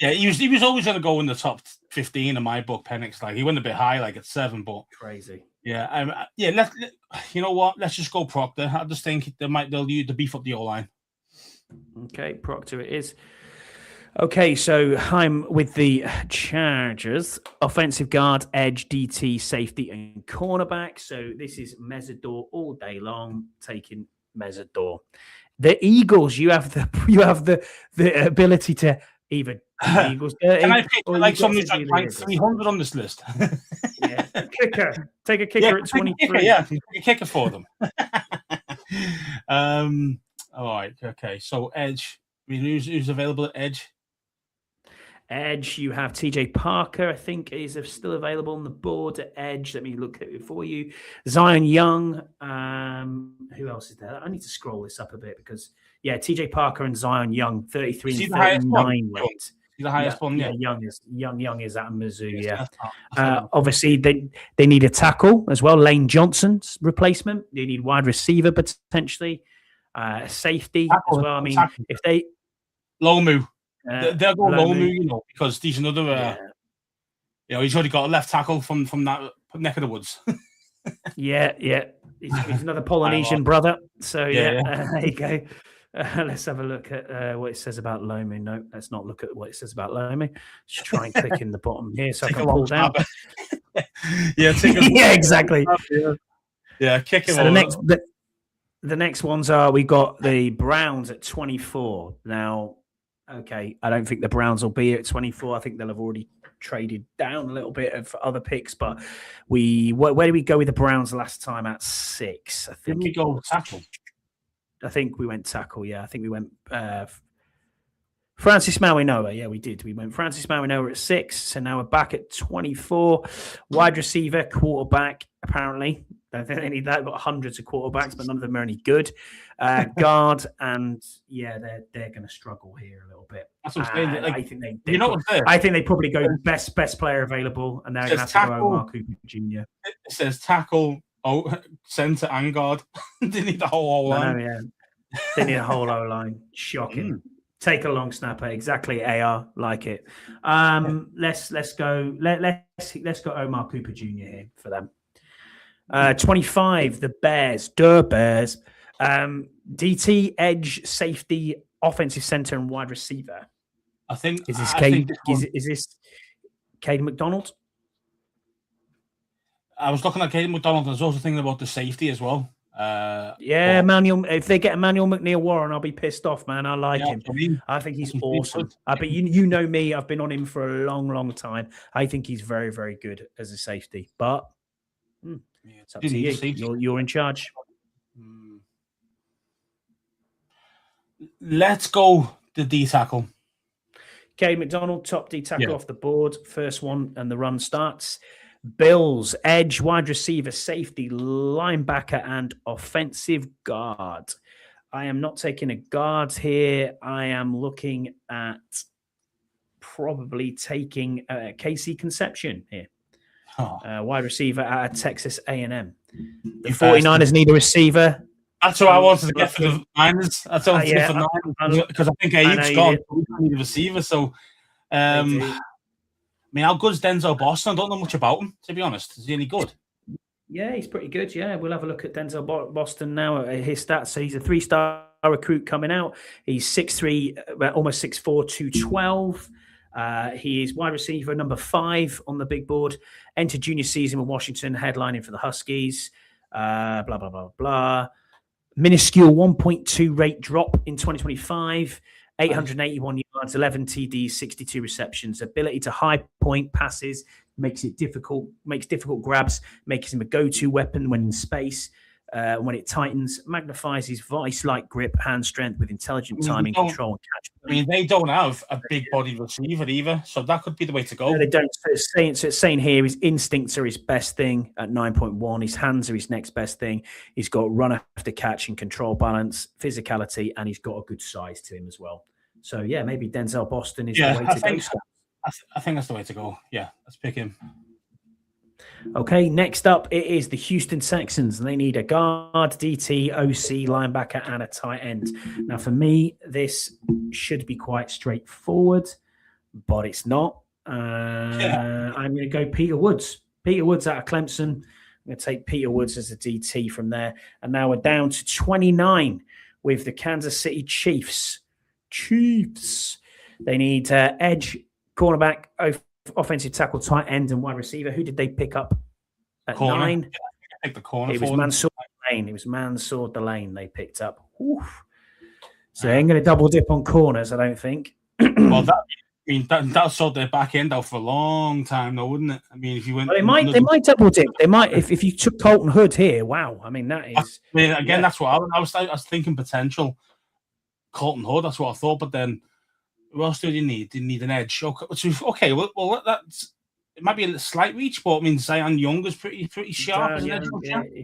Yeah, he was always going to go in the top 15 in my book. Penix, like he went a bit high, like at 7, but
crazy.
Yeah, you know what? Let's just go Proctor. I just think they'll use to beef up the O-line.
Okay, Proctor it is. Okay, so I'm with the Chargers. Offensive guard, edge, DT, safety, and cornerback. So this is Mesidor all day long, taking Mesidor. The Eagles, you have the ability to either Eagles.
Can I pick like somebody who's like 300 on this list?
Yeah, kicker. Take a kicker at 23.
Take a kicker for them. All right. Okay. So edge. I mean, who's available at edge?
Edge, you have TJ Parker, I think, is still available on the board at Edge. Let me look at it for you. Zion Young. Who else is there? I need to scroll this up a bit because, yeah, TJ Parker and Zion Young, 33 and 39 ranked.
The highest one,
yeah. Young is at Mizzou,
yeah.
Obviously, they need a tackle as well. Lane Johnson's replacement. They need wide receiver potentially, safety as well. I mean, if they
Lomu, they'll go Lomu, because he's another. He's already got a left tackle from that neck of the woods.
yeah. He's another Polynesian brother. So there you go. Let's have a look at what it says about Lomu. No, let's not look at what it says about Lomu. Just try and click in the bottom here so I can pull down. Exactly.
Kick him.
So the next ones are, we got the Browns at 24. Now, okay, I don't think the Browns will be at 24. I think they'll have already traded down a little bit for other picks. But where did we go with the Browns last time? At 6, I think.
Didn't we go tackle?
I think we went tackle, yeah. I think we went Francis Mauigoa. Yeah, we did. We went Francis Mauigoa at 6, so now we're back at 24. Wide receiver, quarterback, apparently. I don't think they need that. They've got hundreds of quarterbacks, but none of them are any good. Guard, and they're going to struggle here a little bit.
That's what I'm saying.
I think I think they probably go best player available, and they're going to have to go Omar Cooper Jr.
It says tackle, center, and guard. They need the whole O-line.
Yeah. They need a whole O-line. Shocking. Take a long snapper. Exactly. AR, like it. Let's go. Let's go Omar Cooper Jr. here for them. 25. The Bears. Bears. DT, edge, safety, offensive center, and wide receiver.
I think
is this Cade? Is this Cade McDonald?
I was looking at Cade McDonald. I was also thinking about the safety as well.
Emmanuel. If they get Emmanuel McNeil-Warren, I'll be pissed off, man. I like him. I think he's awesome. But you know me. I've been on him for a long, long time. I think he's very, very good as a safety. But it's up to you. You're in charge.
Let's go the D tackle.
Cade McDonald, top D tackle off the board. First one, and the run starts. Bills, edge, wide receiver, safety, linebacker, and offensive guard. I am not taking a guard here. I am looking at probably taking Casey Concepcion here. Wide receiver at Texas A&M. The 49ers need a receiver.
That's what I wanted to get for the Niners. That's what I wanted to get for the Niners, because I think Abe's gone. We need a receiver, so... I mean, how good is Denzel Boston? I don't know much about him, to be honest. Is he any good?
Yeah, he's pretty good. Yeah, we'll have a look at Denzel Boston now at his stats. So he's a 3-star recruit coming out. He's 6'3", almost 6'4", 212. He is wide receiver number 5 on the big board. Entered junior season with Washington, headlining for the Huskies. Blah, blah, blah, blah. Minuscule 1.2 rate drop in 2025. 881 yards, 11 TDs, 62 receptions. Ability to high point passes makes difficult grabs, makes him a go-to weapon when in space. When it tightens, magnifies his vice-like grip, hand strength with intelligent timing, control, and catch.
I mean, they don't have a big-body receiver either, so that could be the way to go.
No, they don't. So it's saying here his instincts are his best thing at 9.1. His hands are his next best thing. He's got run after catch and control balance, physicality, and he's got a good size to him as well. So, yeah, maybe Denzel Boston is the way to go.
I think that's the way to go. Yeah, let's pick him.
Okay, next up, it is the Houston Texans. They need a guard, DT, OC, linebacker, and a tight end. Now, for me, this should be quite straightforward, but it's not. I'm going to go Peter Woods. Peter Woods out of Clemson. I'm going to take Peter Woods as a DT from there. And now we're down to 29 with the Kansas City Chiefs. They need edge, cornerback, offensive tackle, tight end, and wide receiver. Who did they pick up at 9?
Yeah, I picked the corner.
It was Mansour Delane. It was Mansour Delane they picked up. Oof. So they ain't going to double dip on corners, I don't think.
Well, that sort their back end out for a long time, though, wouldn't it? I mean, if you went,
they might double dip. They might if you took Colton Hood here. Wow, I mean that is.
That's what I was thinking potential. Colton Hood, that's what I thought, but then Who else do you need? You need an edge. Okay, well that's it might be a slight reach, but I mean Zion Young is pretty sharp as an edge rusher.
He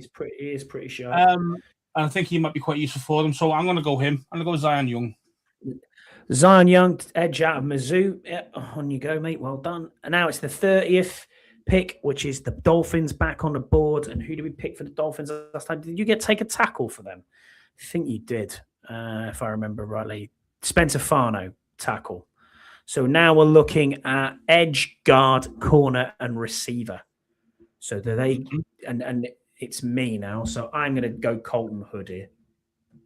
is pretty sharp.
And I think he might be quite useful for them. So I'm going to go him. I'm going to go Zion Young.
Zion Young, edge out of Mizzou. Yeah, on you go, mate. Well done. And now it's the 30th pick, which is the Dolphins back on the board. And who did we pick for the Dolphins last time? Did you take a tackle for them? I think you did, if I remember rightly. Spencer Fano, tackle. So now we're looking at edge, guard, corner, and receiver. So do they and it's me now. So I'm going to go Colton Hood here.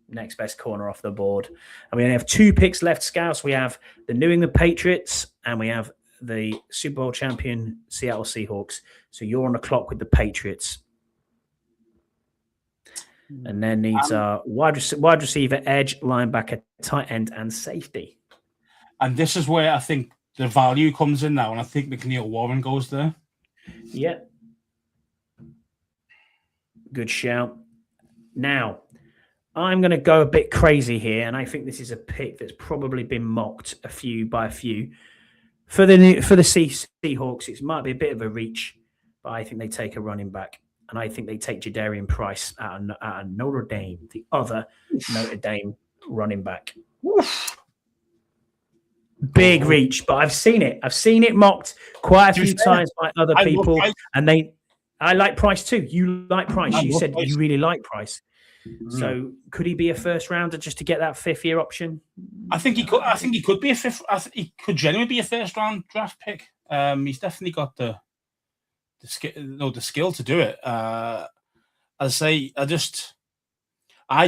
Next best corner off the board. And we only have 2 picks left, Scouts. We have the New England Patriots and we have the Super Bowl champion Seattle Seahawks. So you're on the clock with the Patriots. And then needs wide receiver, edge, linebacker, tight end, and safety.
And this is where I think the value comes in now. And I think McNeil Warren goes there.
Yeah. Good shout. Now, I'm going to go a bit crazy here, and I think this is a pick that's probably been mocked by a few. For the Seahawks, it might be a bit of a reach, but I think they take a running back, and I think they take Jadarian Price out of Notre Dame, the other Notre Dame running back. Big reach, but I've seen it. I've seen it mocked quite a few times by other people, and I like Price too. You like Price. You said you really like Price. So could he be a first rounder just to get that 5th-year option?
I think he could. I think he could be a fifth. He could genuinely be a first-round draft pick. He's definitely got the skill to do it. I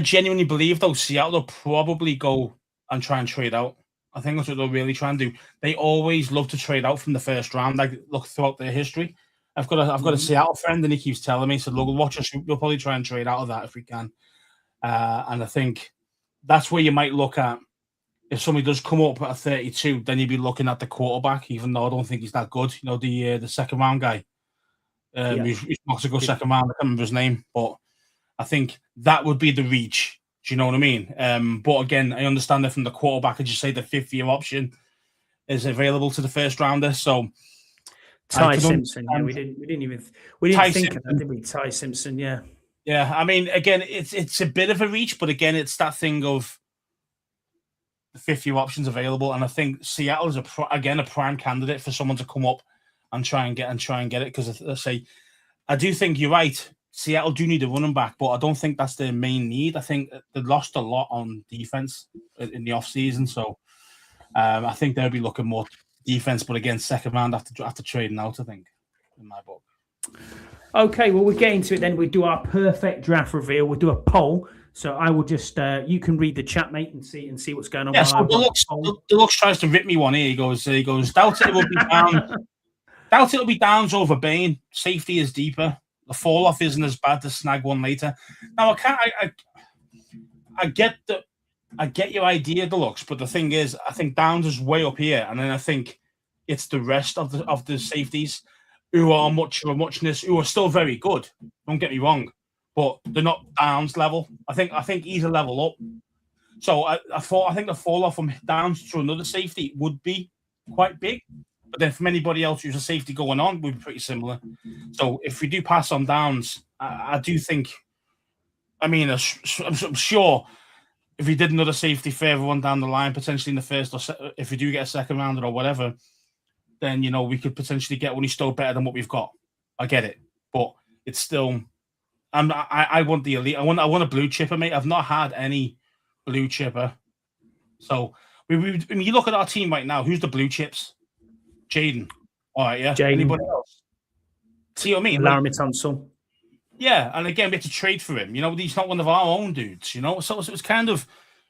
genuinely believe though Seattle will probably go and try and trade out. I think that's what they'll really try and do. They always love to trade out from the first round. Like look throughout their history. I've got a Seattle friend, and he keeps telling me, "So look, watch us. We'll probably try and trade out of that if we can." And I think that's where you might look at if somebody does come up at 32, then you'd be looking at the quarterback. Even though I don't think he's that good, you know, the second round guy. He's not to go second round. I can't remember his name, but I think that would be the reach. Do you know what I mean? But again, I understand that from the quarterback, as you say, the 5th-year option is available to the first rounder. So.
Ty Simpson, yeah, we didn't think of that, did we? Ty Simpson, yeah.
Yeah, I mean, again, it's a bit of a reach, but again, it's that thing of the 5th-year options available, and I think Seattle is a prime candidate for someone to come up and try and get it. Because I do think you're right. Seattle do need a running back, but I don't think that's their main need. I think they lost a lot on defense in the offseason, so I think they'll be looking more defense, but again, second round after trading out, I think, in my book.
Okay, well, we'll get into it then. We do our perfect draft reveal. We'll do a poll. So I will just you can read the chat, mate, and see what's going on.
Yeah, so Deluxe tries to rip me one here. He goes, doubt it will be down. Doubt it'll be Downs over Bain. Safety is deeper. The fall off isn't as bad to snag one later. Now I get your idea, Deluxe, but the thing is, I think Downs is way up here, and then I think it's the rest of the safeties who are muchness, who are still very good. Don't get me wrong, but they're not Downs level. I think he's a level up. So I think the fall off from Downs to another safety would be quite big, but then from anybody else who's a safety going on would be pretty similar. So if we do pass on Downs, I do think. I mean, I'm sure. If we did another safety further on down the line, potentially in the first, or if we do get a second rounder or whatever, then, you know, we could potentially get one who's still better than what we've got. I get it, but it's still. I want the elite. I want a blue chipper, mate. I've not had any blue chipper. So when you look at our team right now, who's the blue chips? Jaden. All right, yeah.
Jaden.
Anybody else? See what I mean?
Laramie Tunsil.
Yeah, and again, we had to trade for him. You know, he's not one of our own dudes. You know, so it was kind of,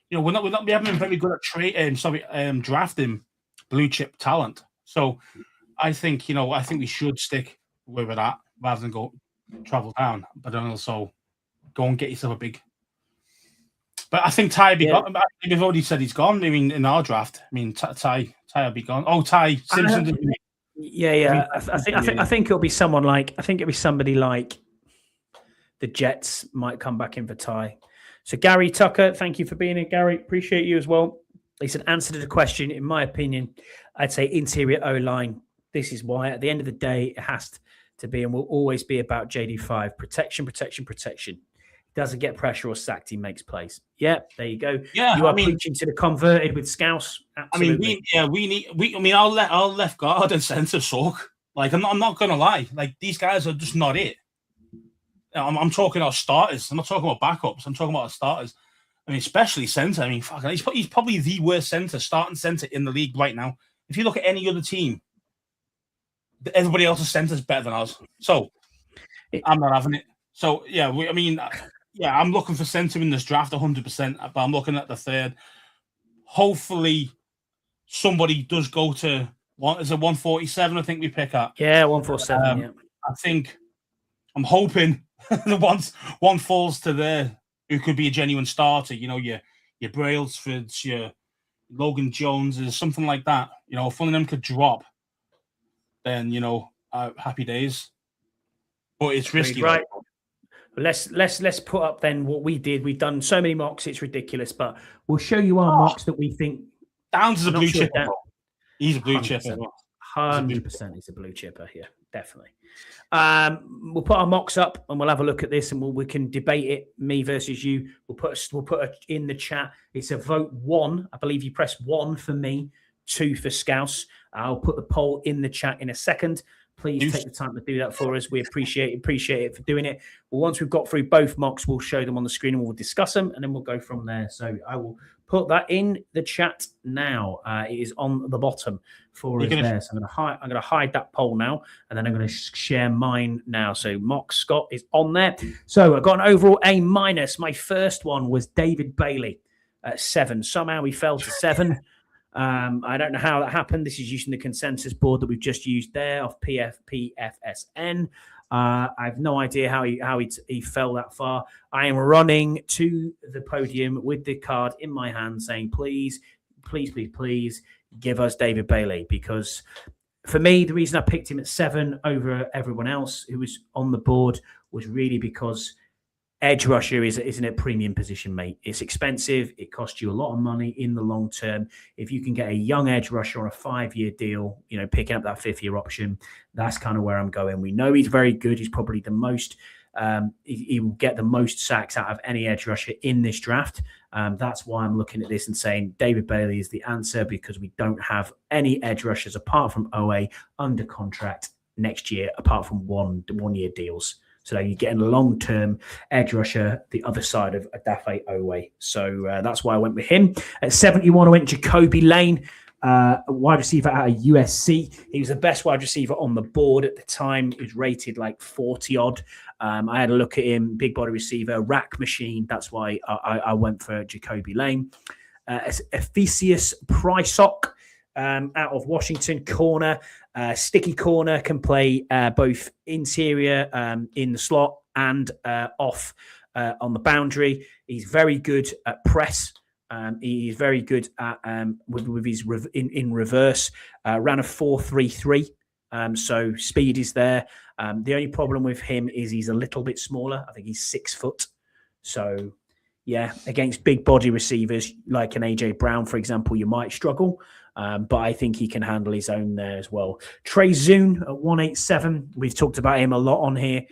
you know, we haven't been very good at drafting blue chip talent. So I think we should stick where we're at rather than go travel down, but then also go and get yourself a big. But I think Ty be gone. We've already said he's gone. I mean, in our draft, I mean, Ty will be gone. Oh, Ty Simpson.
Yeah. I think it'll be someone like. I think it'll be somebody like. The Jets might come back in for Ty. So Gary Tucker, thank you for being here, Gary. Appreciate you as well. He said, answer to the question, in my opinion, I'd say interior O-line. This is why at the end of the day, it has to be and will always be about JD5. Protection, protection, protection. He doesn't get pressure or sacked. He makes plays. Yeah, there you go.
Yeah,
you are preaching to the converted with Scouse. Absolutely.
Our left guard and centre suck. Like, I'm not going to lie. Like, these guys are just not it. I'm talking about starters. I'm not talking about backups. I'm talking about our starters. I mean, especially centre. I mean, he's probably the worst starting centre in the league right now. If you look at any other team, everybody else's centre is better than ours. So I'm not having it. So I'm looking for centre in this draft 100%, but I'm looking at the third. Hopefully, somebody does go to 147. I think we pick up.
Yeah, 147. Yeah.
I think I'm hoping the one falls to there. Who could be a genuine starter? You know, your Brailsfords, your Logan Joneses, something like that. You know, if one of them could drop, then happy days. But it's risky,
right? Let's put up then what we did. We've done so many mocks, it's ridiculous. But we'll show you our mocks that we think.
Downs is a blue chipper. He's a blue chipper.
100%, he's a blue chipper here, definitely. We'll put our mocks up and we'll have a look at this and we can debate it, me versus you. We'll put it in the chat. It's a vote 1. I believe you press 1 for me, 2 for Scouse. I'll put the poll in the chat in a second. Please take the time to do that for us. We appreciate it for doing it. Well, once we've got through both mocks, we'll show them on the screen and we'll discuss them and then we'll go from there. So I will put that in the chat now. It is on the bottom for us there. So I'm going to hide that poll now and then I'm going to share mine now. So Mock Scott is on there. So I got an overall A-. My first one was David Bailey at 7. Somehow he fell to 7. I don't know how that happened. This is using the consensus board that we've just used there of PFSN. I have no idea how he fell that far. I am running to the podium with the card in my hand saying, please, please, please, please give us David Bailey. Because for me, the reason I picked him at 7 over everyone else who was on the board was really because edge rusher isn't a premium position, mate. It's expensive. It costs you a lot of money in the long term. If you can get a young edge rusher on a 5-year deal, picking up that 5th-year option, that's kind of where I'm going. We know he's very good. He's probably the most, he will get the most sacks out of any edge rusher in this draft. That's why I'm looking at this and saying David Bailey is the answer because we don't have any edge rushers apart from OA under contract next year, apart from one-year deals. So you're getting a long-term edge rusher, the other side of Odafe Oweh. So that's why I went with him. At 71, I went Jacoby Lane, a wide receiver out of USC. He was the best wide receiver on the board at the time. He was rated like 40-odd. I had a look at him, big body receiver, rack machine. That's why I went for Jacoby Lane. Ephesius Prysock, out of Washington, corner, sticky corner, can play both interior in the slot and off on the boundary. He's very good at press. He's very good at with his in reverse. Ran a 4.33, so speed is there. The only problem with him is he's a little bit smaller. I think he's 6 foot. So yeah, against big body receivers like an AJ Brown, for example, you might struggle. But I think he can handle his own there as well. Trey Zune at 187. We've talked about him a lot on here.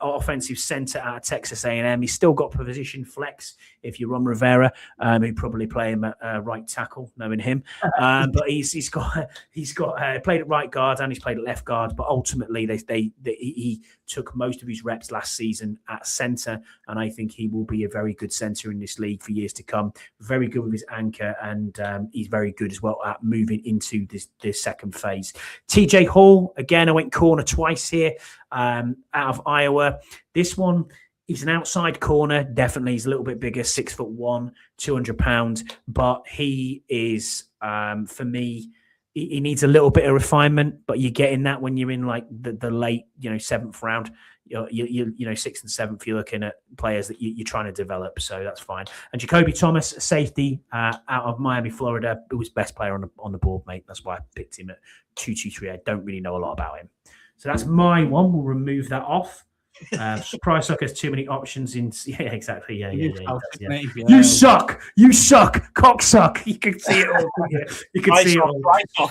Offensive center out of Texas A&M. He's still got position flex if you run Rivera. He'd probably play him at right tackle, knowing him. But he's got played at right guard and he's played at left guard. But ultimately, he took most of his reps last season at center, and I think he will be a very good center in this league for years to come. Very good with his anchor, and he's very good as well at moving into this second phase. TJ Hall, again, I went corner twice here, out of Iowa. This one, he's an outside corner. Definitely, he's a little bit bigger, 6'1", 200 pounds. But he is, for me, he needs a little bit of refinement. But you're getting that when you're in like the late, 7th round. You're 6th and 7th. You're looking at players that you're trying to develop, so that's fine. And Jacoby Thomas, safety out of Miami, Florida, who was best player on the board, mate. That's why I picked him at 223. I don't really know a lot about him. So that's my one. We'll remove that off.
Price Suck has too many options in. Yeah, exactly. Yeah.
Yeah.
You suck. You suck. Cock suck. You can see it all. You can see it all.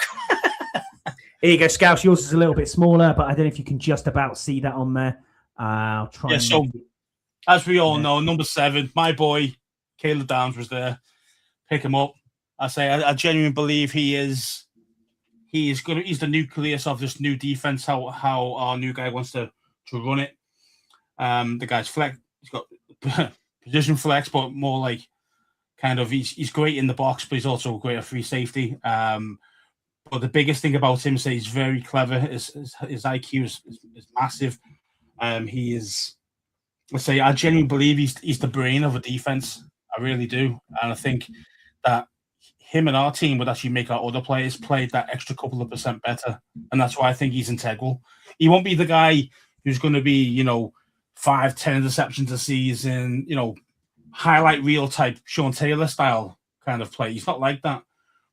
Here you go, Scouse. Yours is a little bit smaller, but I don't know if you can just about see that on there. I'll try.
Yeah, so as we all know, number 7, my boy, Caleb Downs was there. Pick him up. I genuinely believe he is good. He's the nucleus of this new defense. How our new guy wants to run it. The guy's flex. He's got position flex, but more like kind of he's great in the box, but he's also great at free safety. But the biggest thing about him is that he's very clever. His IQ is massive. He is. Let's say I genuinely believe he's the brain of a defense. I really do, and I think that him and our team would actually make our other players play that extra couple of % better, and that's why I think he's integral. He won't be the guy who's going to be 5-10 interceptions a season, highlight reel type Sean Taylor style kind of play. He's not like that,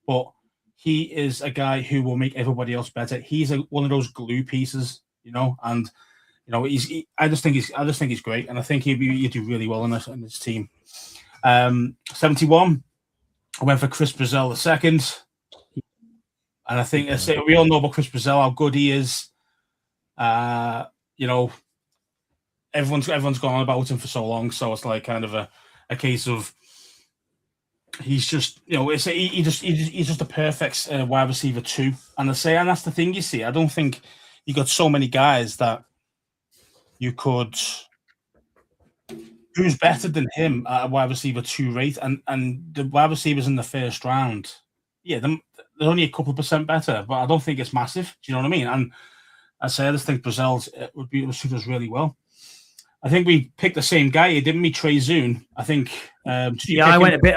but he is a guy who will make everybody else better. He's one of those glue pieces, and I just think he's great, and I think he'd do really well in this team. 71, I went for Chris Brazil II, and I think we all know about Chris Brazil, how good he is. Everyone's gone on about him for so long, so it's like kind of a case of he's just he's just a perfect wide receiver 2, and that's the thing. You see, I don't think you got so many guys that you could. Who's better than him at a wide receiver 2 rate, and the wide receivers in the first round, they're only a couple % better, but I don't think it's massive. Do you know what I mean? And I just think Brazil would suit us really well. I think we picked the same guy, didn't we? Trey Zune. I think.
I went a bit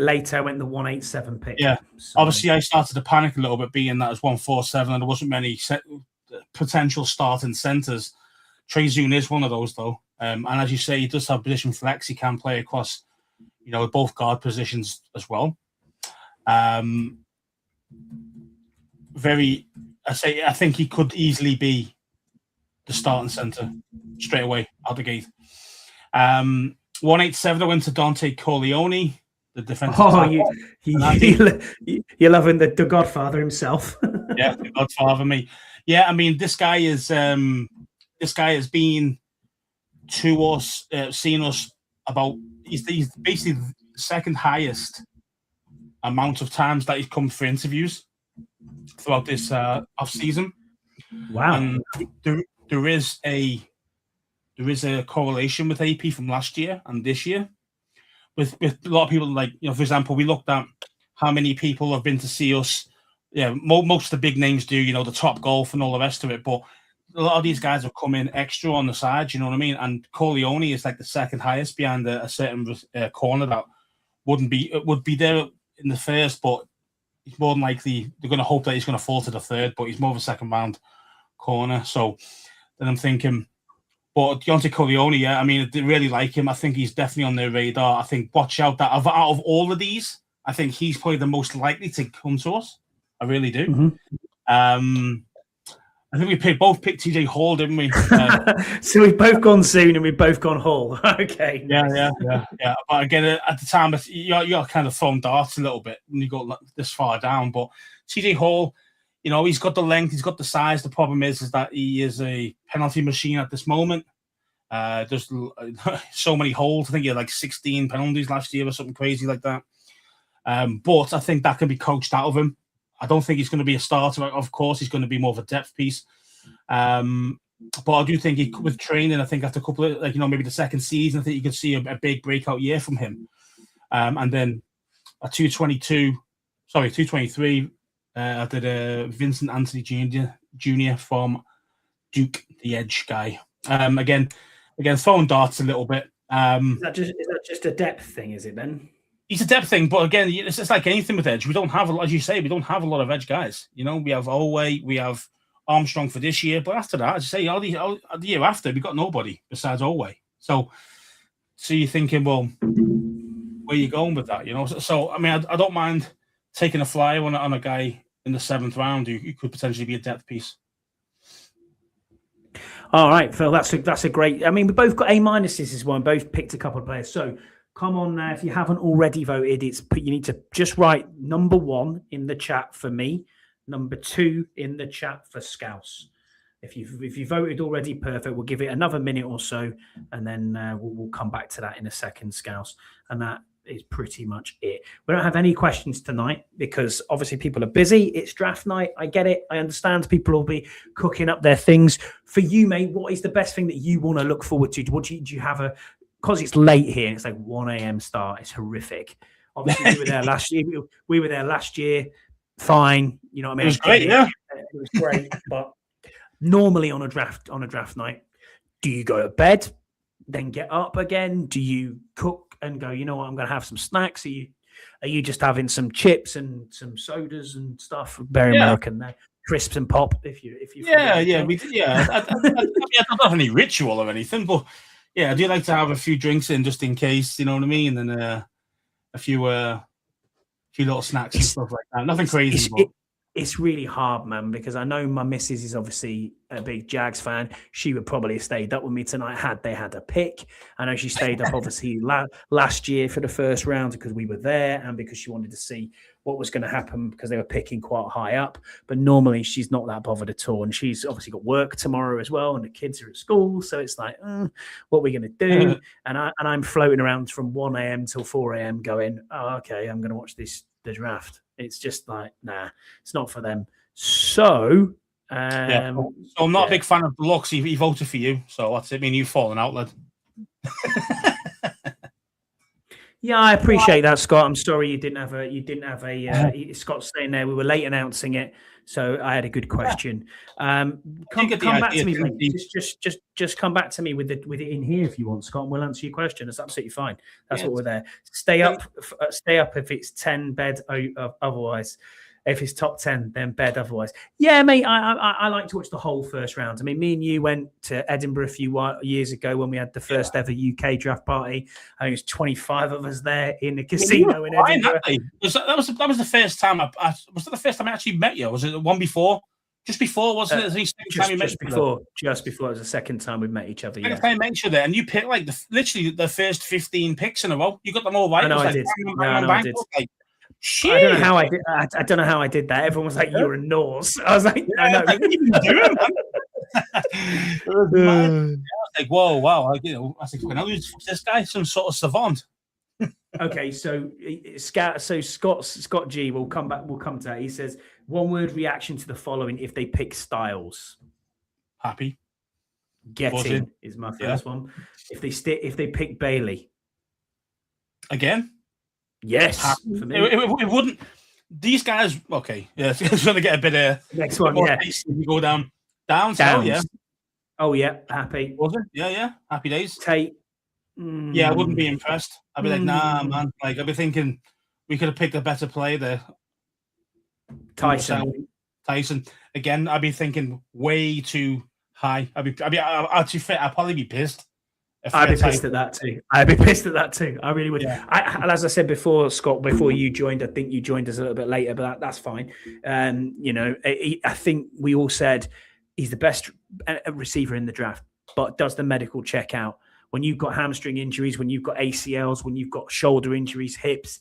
later. I went the 187 pick.
Yeah. So. Obviously, I started to panic a little bit, being that it was 147, and there wasn't many potential starting centers. Trey Zune is one of those, though. And as you say, he does have position flex. He can play across, both guard positions as well. I think he could easily be the starting center straight away out the gate. 187, I went to Dante Corleone, the defensive.
Oh, you're loving the Godfather himself.
Yeah, the Godfather, me. Yeah, I mean, this guy has been to us, seen us about. He's basically the second highest amount of times that he's come for interviews throughout this off season.
Wow.
And there is a correlation with AP from last year and this year. With a lot of people, like, for example, we looked at how many people have been to see us. Yeah, most of the big names do, the Top Golf and all the rest of it. But a lot of these guys have come in extra on the side, you know what I mean? And Corleone is like the second highest behind a certain corner that would be there in the first, but he's more than likely they're going to hope that he's going to fall to the third, but he's more of a second round corner. So then I'm thinking, but Dante Corleone, I mean, I really like him. I think he's definitely on their radar. I think watch out that out of all of these, I think he's probably the most likely to come to us. I really do.
Mm-hmm.
I think we both picked TJ Hall, didn't we?
So we've both gone Soon and we've both gone Hall. Okay.
Yeah. But again, at the time, you're kind of throwing darts a little bit when you go this far down. But TJ Hall, he's got the length, he's got the size. The problem is that he is a penalty machine at this moment. There's so many holes. I think he had like 16 penalties last year or something crazy like that. But I think that can be coached out of him. I don't think he's going to be a starter. Of course, he's going to be more of a depth piece. But I do think with training, I think after a couple of, maybe the second season, I think you could see a big breakout year from him. And then at 223, I did Vincent Anthony Jr. from Duke, the edge guy. Again, throwing darts a little bit.
Is that just a depth thing, is it then?
It's a depth thing, but again, it's like anything with edge. We don't have, as you say, we don't have a lot of edge guys. We have Olway, we have Armstrong for this year, but after that, as you say, the year after, we got nobody besides Olway. So you're thinking, well, where are you going with that? So I mean, I don't mind taking a flyer on a guy in the 7th round who could potentially be a depth piece.
All right, Phil, that's a great. I mean, we both got A minuses as well, and both picked a couple of players. So come on now, if you haven't already voted, you need to just write number 1 in the chat for me, number 2 in the chat for Scouse. If you voted already, perfect. We'll give it another minute or so, and then we'll come back to that in a second, Scouse. And that is pretty much it. We don't have any questions tonight because obviously people are busy. It's draft night. I get it. I understand people will be cooking up their things. For you, mate, what is the best thing that you want to look forward to? Do you have because it's late here and it's like 1 a.m. start. It's horrific. Obviously, we were there last year. We were there last year. Fine. You know what I mean?
It was great, yeah.
It was great. But normally on a draft night, do you go to bed, then get up again? Do you cook and go, you know what, I'm going to have some snacks? Are you just having some chips and some sodas and stuff? Very American there. Crisps and pop, if you
I don't have any ritual or anything, but yeah, I do like to have a few drinks in just in case, you know what I mean, and then a few little snacks and stuff like that. Nothing crazy.
It's really hard, man, because I know my missus is obviously a big Jags fan. She would probably have stayed up with me tonight had they had a pick. I know she stayed up obviously last year for the first round because we were there and because she wanted to see what was going to happen because they were picking quite high up. But normally she's not that bothered at all. And she's obviously got work tomorrow as well, and the kids are at school. So it's like, what are we going to do? And I'm floating around from 1 a.m. till 4 a.m. going, oh, okay, I'm going to watch the draft. It's just like, nah, it's not for them. So,
so I'm not a big fan of the looks. He voted for you, so that's it. I mean, you've fallen out, lad.
Yeah, I appreciate that, Scott. I'm sorry you didn't have a. Scott's saying there we were late announcing it, so I had a good question. Come back to me, mate. Just come back to me with it in here if you want, Scott, and we'll answer your question. It's absolutely fine. That's what we're there. Stay up if it's 10 bed. Otherwise, if it's top 10, then bed. Otherwise, yeah, mate. I like to watch the whole first round. I mean, me and you went to Edinburgh a few years ago when we had the first ever UK draft party. I think it was 25 of us there in the casino in Edinburgh.
That was the first time. Was that the first time I actually met you? Was it the one before? Just before, wasn't it?
Just before. It was the second time we met each other.
I think I met you there, and you picked like literally the first 15 picks in a row. You got them all right.
I did. I did. I don't know how I did. I don't know how I did that. Everyone was like, "You're a Norse." I was like, "I know."
I was like, "Whoa, wow!" I was like, "When I lose this guy, some sort of savant."
Okay, so Scott G will come back. We'll come to that. He says, one word reaction to the following if they pick Styles.
Happy.
Getting is my first one. If they pick Bailey.
Again.
Yes.
For me. It wouldn't. These guys. Okay. Yeah. It's going to get a bit.
Next one. Yeah.
You go down. So, yeah.
Oh yeah. Happy.
Was it? Yeah. Happy days.
Tate.
Yeah, I wouldn't be impressed. I'd be like, nah, man. Like, I'd be thinking we could have picked a better player there.
Tyson.
Again, I'd be thinking way too high. I'd probably be pissed.
I'd be pissed at that too. I really would. Yeah. As I said before, Scott, before you joined, I think you joined us a little bit later, but that's fine. I think we all said he's the best receiver in the draft, but does the medical check out? When you've got hamstring injuries, when you've got ACLs, when you've got shoulder injuries, hips,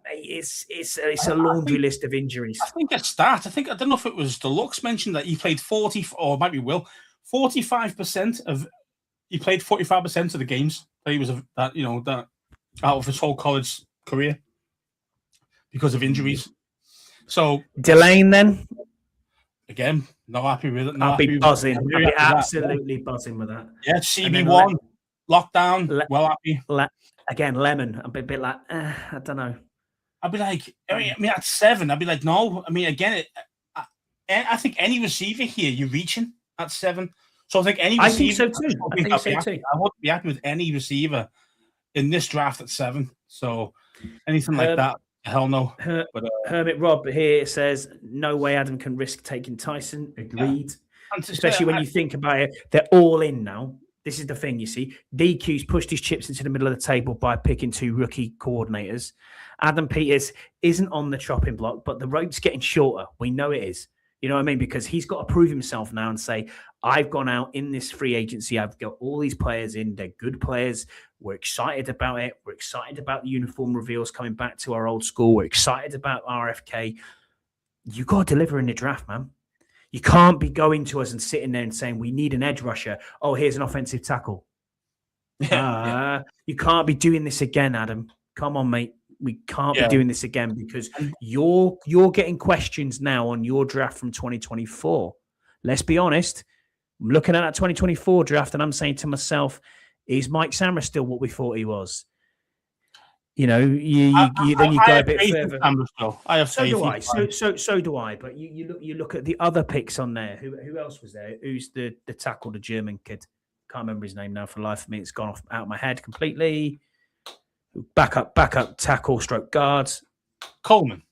it's a laundry list of injuries.
I think at start, I don't know if it was Deluxe mentioned that he played 40, or it might be Will, 45% of. He played 45% of the games that he was that out of his whole college career because of injuries. So
Delane then.
Again, not happy with it.
I'll be buzzing. I'll be absolutely buzzing with that.
Yeah, CB1. Lockdown, well happy.
Again, Lemon. I'm a bit like, I don't know.
I'd be like, I mean, at 7, I'd be like, no. I mean, again, I think any receiver here, you're reaching at 7. So I think any receiver.
I think so too.
I wouldn't be happy with any receiver in this draft at 7. So anything like that, hell no.
Hermit Rob here says, no way Adam can risk taking Tyson. Agreed. Yeah. Especially when you think about it, they're all in now. This is the thing, you see. DQ's pushed his chips into the middle of the table by picking 2 rookie coordinators. Adam Peters isn't on the chopping block, but the rope's getting shorter. We know it is.
You know what I mean? Because he's got to prove himself now and say, I've gone out in this free agency. I've got all these players in. They're good players. We're excited about it. We're excited about the uniform reveals coming back to our old school. We're excited about RFK. You got to deliver in the draft, man. You can't be going to us and sitting there and saying, we need an edge rusher. Oh, here's an offensive tackle. You can't be doing this again, Adam. Come on, mate. We can't be doing this again because you're getting questions now on your draft from 2024. Let's be honest. I'm looking at that 2024 draft and I'm saying to myself, is Mike Samra still what we thought he was? You know, then you go a bit further.
I have
so do I. So do I. But you look at the other picks on there. Who else was there? Who's the tackle, the German kid? Can't remember his name now for the life of me. It's gone off out of my head completely. Backup tackle, stroke guards.
Coleman.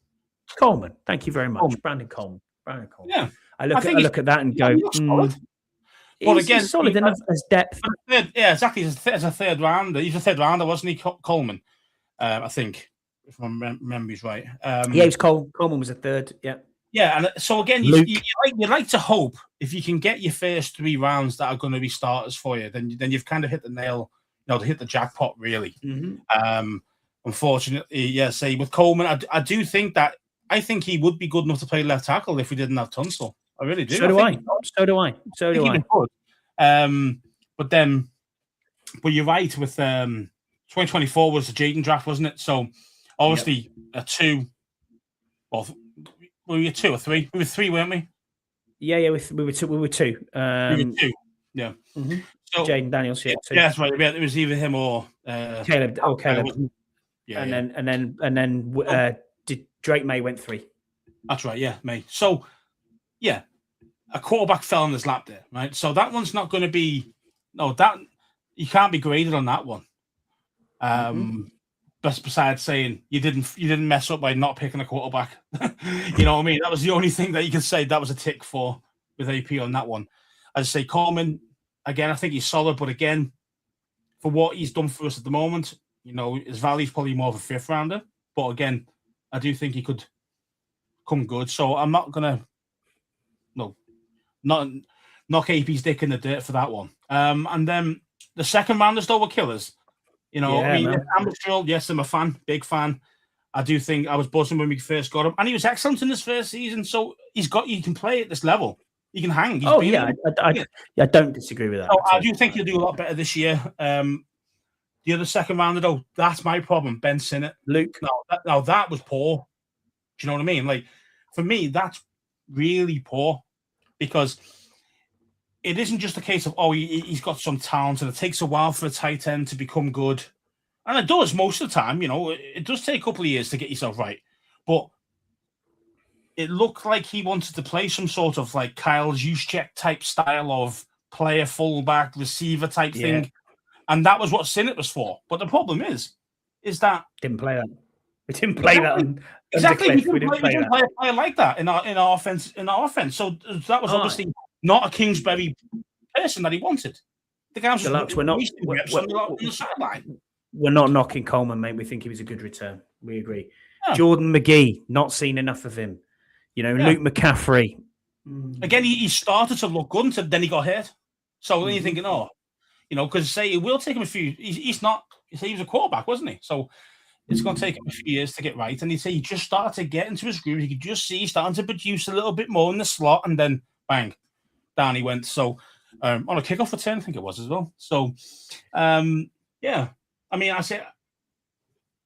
Thank you very much, Brandon Coleman.
Yeah,
I look at that and go.
But again,
solid enough as depth.
Yeah, exactly. As a third rounder, he's a third rounder, wasn't he, Coleman? I think, if my memory's right.
He was Coleman was a third. Yeah.
Yeah, and so again, you like to hope if you can get your first 3 rounds that are going to be starters for you, then you've kind of hit the nail, to hit the jackpot, really.
Mm-hmm.
Unfortunately, say with Coleman, I do think that I think he would be good enough to play left tackle if we didn't have Tunstall. I really do.
So do I.
But you're right with 2024 was the Jaden draft, wasn't it? So obviously a 2. Well, were we a 2 or 3? We were 3, weren't we?
Yeah. We were 2. We were 2.
Yeah.
Mm-hmm.
So
Jaden Daniels, 2.
Yeah, that's right. It was either him or
Caleb. Caleb.
Yeah.
And then Drake May went 3.
That's right. Yeah, May. So yeah, a quarterback fell in his lap there, right? So that one's not going to be that you can't be graded on that one. Besides saying you didn't mess up by not picking a quarterback. You know what I mean? That was the only thing that you can say that was a tick for with AP on that one. I'd say Coleman, again, I think he's solid, but again, for what he's done for us at the moment, his value's probably more of a 5th rounder. But again, I do think he could come good. So I'm not gonna not knock AP's dick in the dirt for that one. And then the second rounders though were killers. Ambrosville, yes, I'm a fan, big fan. I do think I was buzzing when we first got him, and he was excellent in his first season. So he can play at this level. He can hang.
I don't disagree with that.
So I do think he'll do a lot better this year. The other second rounder though, that's my problem. Ben Sinnott,
Luke.
No, that was poor. Do you know what I mean? Like for me, that's really poor because it isn't just a case of he's got some talent and it takes a while for a tight end to become good, and it does most of the time. It does take a couple of years to get yourself right, but it looked like he wanted to play some sort of like Kyle Juszczyk type style of player, fullback, receiver type thing, and that was what Sinnott was for. But the problem is that
didn't play that. We didn't play that.
Exactly, we didn't play a player like that in our offense. So that was obviously not a Kingsbury person that he wanted. The guys
we're not on the sideline. We're not knocking Coleman, mate. We think he was a good return. We agree. Yeah. Jordan McGee, not seen enough of him. Luke McCaffrey.
Again, he started to look good until then he got hurt. So then you're thinking, because say it will take him a few. He was a quarterback, wasn't he? So it's going to take him a few years to get right. And he just started to get into his groove. You could just see he's starting to produce a little bit more in the slot, and then bang, down he went. So on a kickoff return, I think it was as well. So yeah, I mean, I say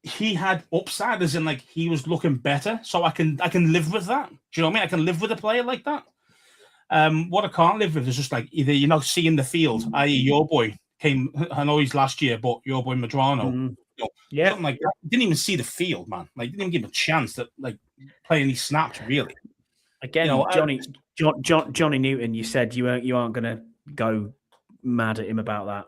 he had upside, as in like he was looking better. So I can live with that. Do you know what I mean? I can live with a player like that. What I can't live with is just like either you're not seeing the field, i.e., your boy came. I know he's last year, but your boy Madrano. Something like that. Didn't even see the field, man. Like didn't even give him a chance to like play any snaps, really.
Again, Johnny Newton. You said you aren't going to go mad at him about that.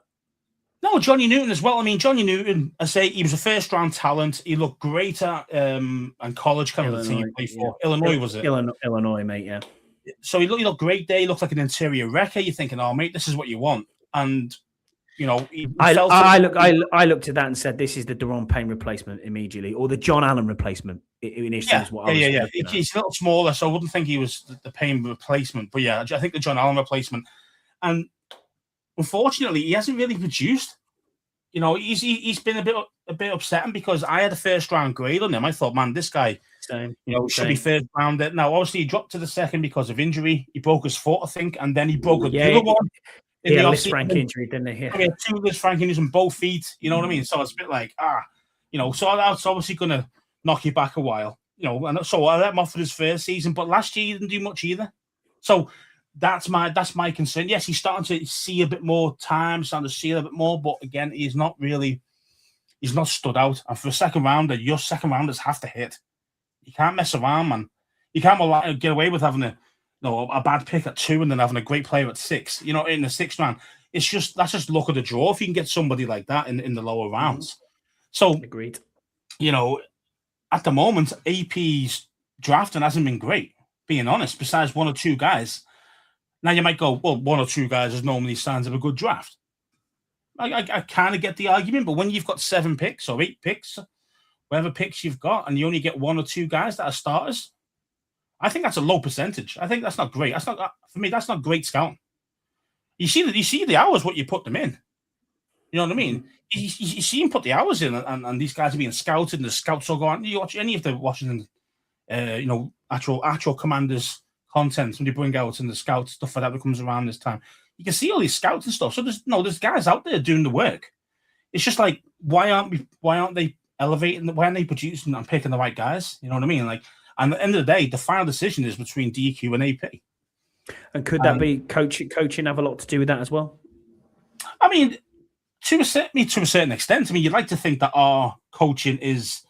No, Johnny Newton as well. I mean, Johnny Newton. I say he was a first-round talent. He looked great at and college kind of the team he played for. Illinois was it?
Illinois, mate. Yeah.
So he looked great there. He looked like an interior wrecker. You're thinking, oh mate, this is what you want. And You know,
I looked at that and said, "This is the Daron Payne replacement immediately, or the John Allen replacement." Initially, is what I was
He's a little smaller, so I wouldn't think he was the Payne replacement. But yeah, I think the John Allen replacement. And unfortunately, he hasn't really produced. You know, he's been a bit upsetting because I had a first round grade on him. I thought, man, this guy, should be first round. Now, obviously, he dropped to the second because of injury. He broke his foot, I think, and then he broke another one.
He had a Lisfranc injury, didn't he?
Yeah. He had 2 Lisfranc injuries in both feet. You know what I mean? So it's a bit like, so that's obviously going to knock you back a while. You know, and so I let him off for his first season, but last year he didn't do much either. So that's my concern. Yes, he's starting to see a bit more time, starting to see a bit more, but again, he's not stood out. And for a second rounder, your second rounders have to hit. You can't mess around, man. You can't get away with having a bad pick at 2 and then having a great player at 6. You know, in the 6th round, that's just luck of the draw if you can get somebody like that in the lower rounds. So
agreed.
You know, at the moment, AP's drafting hasn't been great, being honest. Besides 1 or 2 guys. Now you might go, well, 1 or 2 guys is normally signs of a good draft. I kind of get the argument, but when you've got 7 picks or 8 picks, whatever picks you've got, and you only get 1 or 2 guys that are starters, I think that's a low percentage. I think that's not great. For me, that's not great scouting. You see the hours what you put them in. You know what I mean? You see him put the hours in, and these guys are being scouted, and the scouts will go on. You watch any of the Washington, actual Commanders content when they bring out and the scouts stuff like that comes around this time. You can see all these scouts and stuff. So there's guys out there doing the work. It's just like why aren't they elevating? Why aren't they producing and picking the right guys? You know what I mean? Like, and at the end of the day, the final decision is between DQ and AP.
And could that be coaching have a lot to do with that as well?
I mean, to a certain extent. I mean, you'd like to think that our coaching is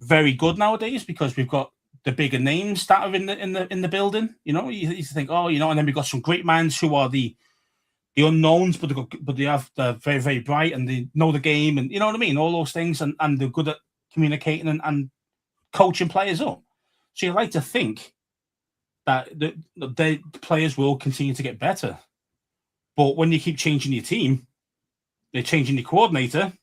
very good nowadays because we've got the bigger names that are in the building. You know, you think, and then we've got some great minds who are the unknowns, but they're very, very bright and they know the game, and you know what I mean, all those things, and they're good at communicating and coaching players up. So you like to think that the players will continue to get better, but when you keep changing your team, they're changing your coordinator.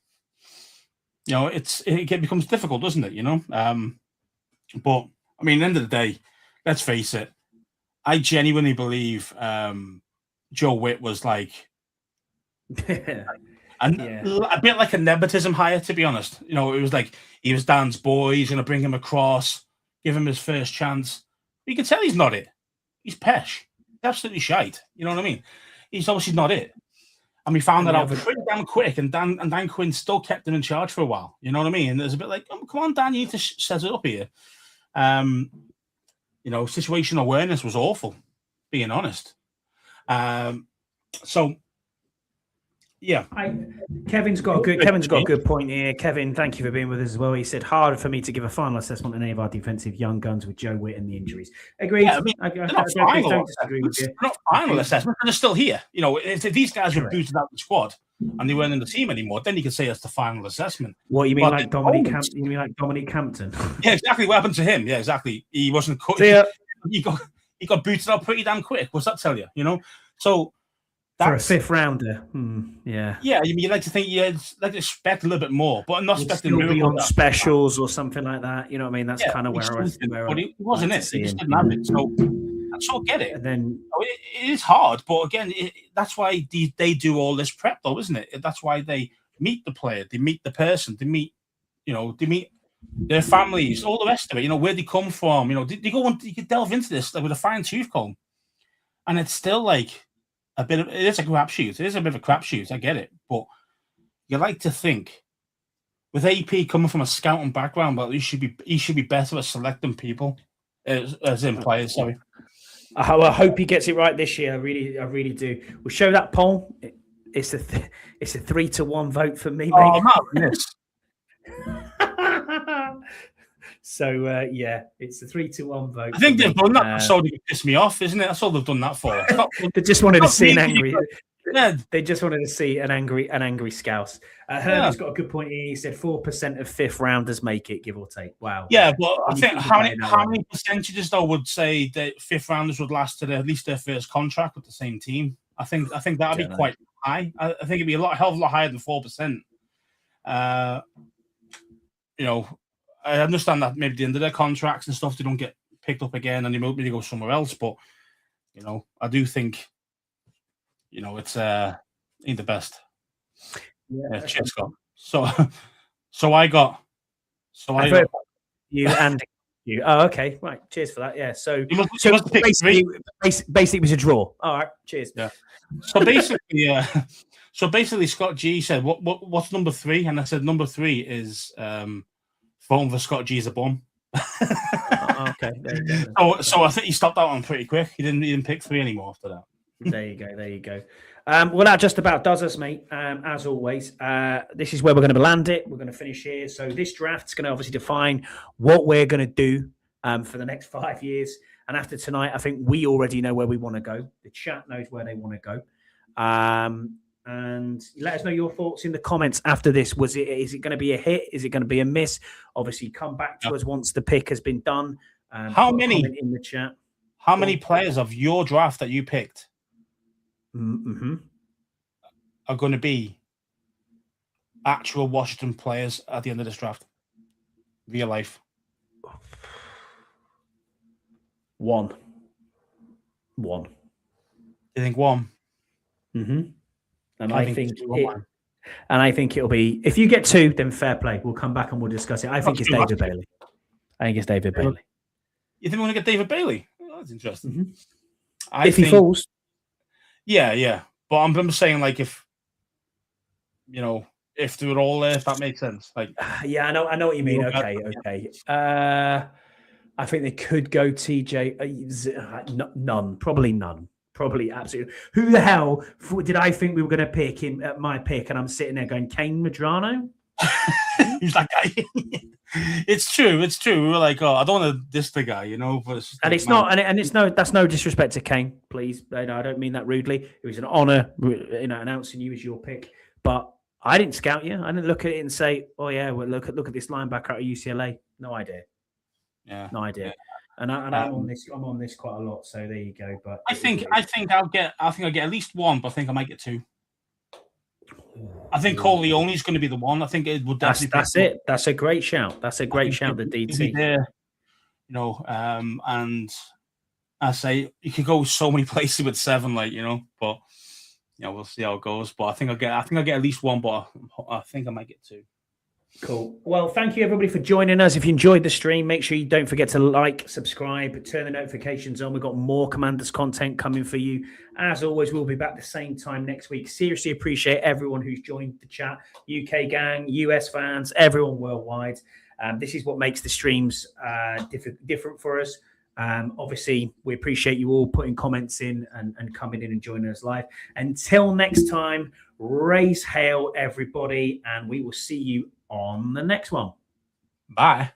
You know, it becomes difficult, doesn't it? You know, but I mean, at the end of the day, let's face it. I genuinely believe Joe Witt was like a bit like a nepotism hire, to be honest. You know, it was like he was Dan's boy. He's going to bring him across, give him his first chance. But you can tell he's not it. He's pesh. He's absolutely shite. You know what I mean? He's obviously not it. And we found that out pretty damn quick. And Dan Quinn still kept him in charge for a while. You know what I mean? And there's a bit like, come on, Dan, you need to set it up here. Situational awareness was awful, being honest.
Kevin's got a good point here. Kevin, thank you for being with us as well. He said, hard for me to give a final assessment on any of our defensive young guns with Joe Witt and the injuries. Agreed.
Yeah, I mean, they're not final assessment. They're still here. You know, if these guys were booted out of the squad and they weren't in the team anymore, then you could say that's the final assessment.
What you mean, like Dominic Campton? You mean like Dominic Campton?
Yeah, exactly. What happened to him? Yeah, exactly. He wasn't cut. He got booted out pretty damn quick. What's that tell you? You know, so.
For a 5th rounder, yeah.
Yeah, you like to think you'd like to expect a little bit more, but I'm not expecting
be on specials or something like that. You know what I mean? That's kind of where I was.
But it wasn't it. He just didn't have it. So I get it.
And then
it is hard, but again, that's why they do all this prep, though, isn't it? That's why they meet the player, they meet the person, they meet their families, all the rest of it. You know, where they come from. You know, you could delve into this with a fine tooth comb, and it's still like. It is a crapshoot. It is a bit of a crapshoot. I get it, but you like to think with AP coming from a scouting background, but he should be better at selecting people, as in players. Sorry.
I hope he gets it right this year. I really do. We'll show that poll. It's a 3-1 vote for me.
Oh, I'm not this.
So it's a 3-1 vote.
I think they've done that so they can piss me off, isn't it? That's all they've done that for.
They just wanted to see an angry. Yeah, they just wanted to see an angry Scouse. Herbie's got a good point here. He said 4% of 5th rounders make it, give or take. Wow.
Yeah, but I think how many percentages though would say that 5th rounders would last to at least their first contract with the same team? I think that'd be high. I think it'd be a hell of a lot higher than 4%. You know, I understand that maybe at the end of their contracts and stuff, they don't get picked up again and they maybe go somewhere else. But, you know, I do think, you know, it's ain't the best. Yeah, cheers, Scott. So I got
you and you. Oh, okay, right. Cheers for that. Yeah. So
basically, it was a draw. All right. Cheers.
Yeah. So basically, Scott G said, "What's number 3?" And I said, "Number 3 is voting for Scott G as a bum."
Okay. There you go.
So I think he stopped that one pretty quick. He didn't pick 3 anymore after that.
There you go. Well, that just about does us, mate. As always, this is where we're going to land it. We're going to finish here. So this draft's going to obviously define what we're going to do for the next 5 years. And after tonight, I think we already know where we want to go. The chat knows where they want to go. And let us know your thoughts in the comments after this. Is it going to be a hit? Is it going to be a miss? Obviously, come back to us once the pick has been done.
How many
in the chat?
How many players of your draft that you picked are going to be actual Washington players at the end of this draft? Real life.
1.
You think 1?
And I think it'll be, if you get 2, then fair play. We'll come back and we'll discuss it. I think it's David Bailey. You think
we're going to get David Bailey? Oh, that's interesting.
If he falls.
Yeah. But I'm saying, like, if they were all there, if that makes sense. Like,
yeah, I know what you mean. Okay. I think they could go TJ. None. Probably none. Probably absolutely. Who the hell did I think we were going to pick him at my pick? And I'm sitting there going, Kane Medrano?
Who's that guy? It's true. We were like, oh, I don't want to diss the guy, but
it's not, and it's no, that's no disrespect to Kane, please. I don't mean that rudely. It was an honor, announcing you as your pick. But I didn't scout you. I didn't look at it and say, oh yeah, well look at this linebacker at UCLA. No idea.
Yeah.
No idea. Yeah. And I'm on this quite a lot. So there you go. But
I think I'll get at least 1, but I think I might get 2. I think Cole Leone is going to be the one. I think it would definitely.
That's it. That's a great shout. That's a great shout. The DT.
There, and I say you could go so many places with 7, but we'll see how it goes. But I think I'll get at least 1, but I think I might get 2.
Cool. Well, thank you everybody for joining us. If you enjoyed the stream, make sure you don't forget to like, subscribe, turn the notifications on. We've got more Commanders content coming for you. As always, we'll be back the same time next week. Seriously appreciate everyone who's joined the chat. UK gang, US fans, everyone worldwide. This is what makes the streams different for us. Obviously, we appreciate you all putting comments in and coming in and joining us live. Until next time, raise hail, everybody, and we will see you on the next one.
Bye.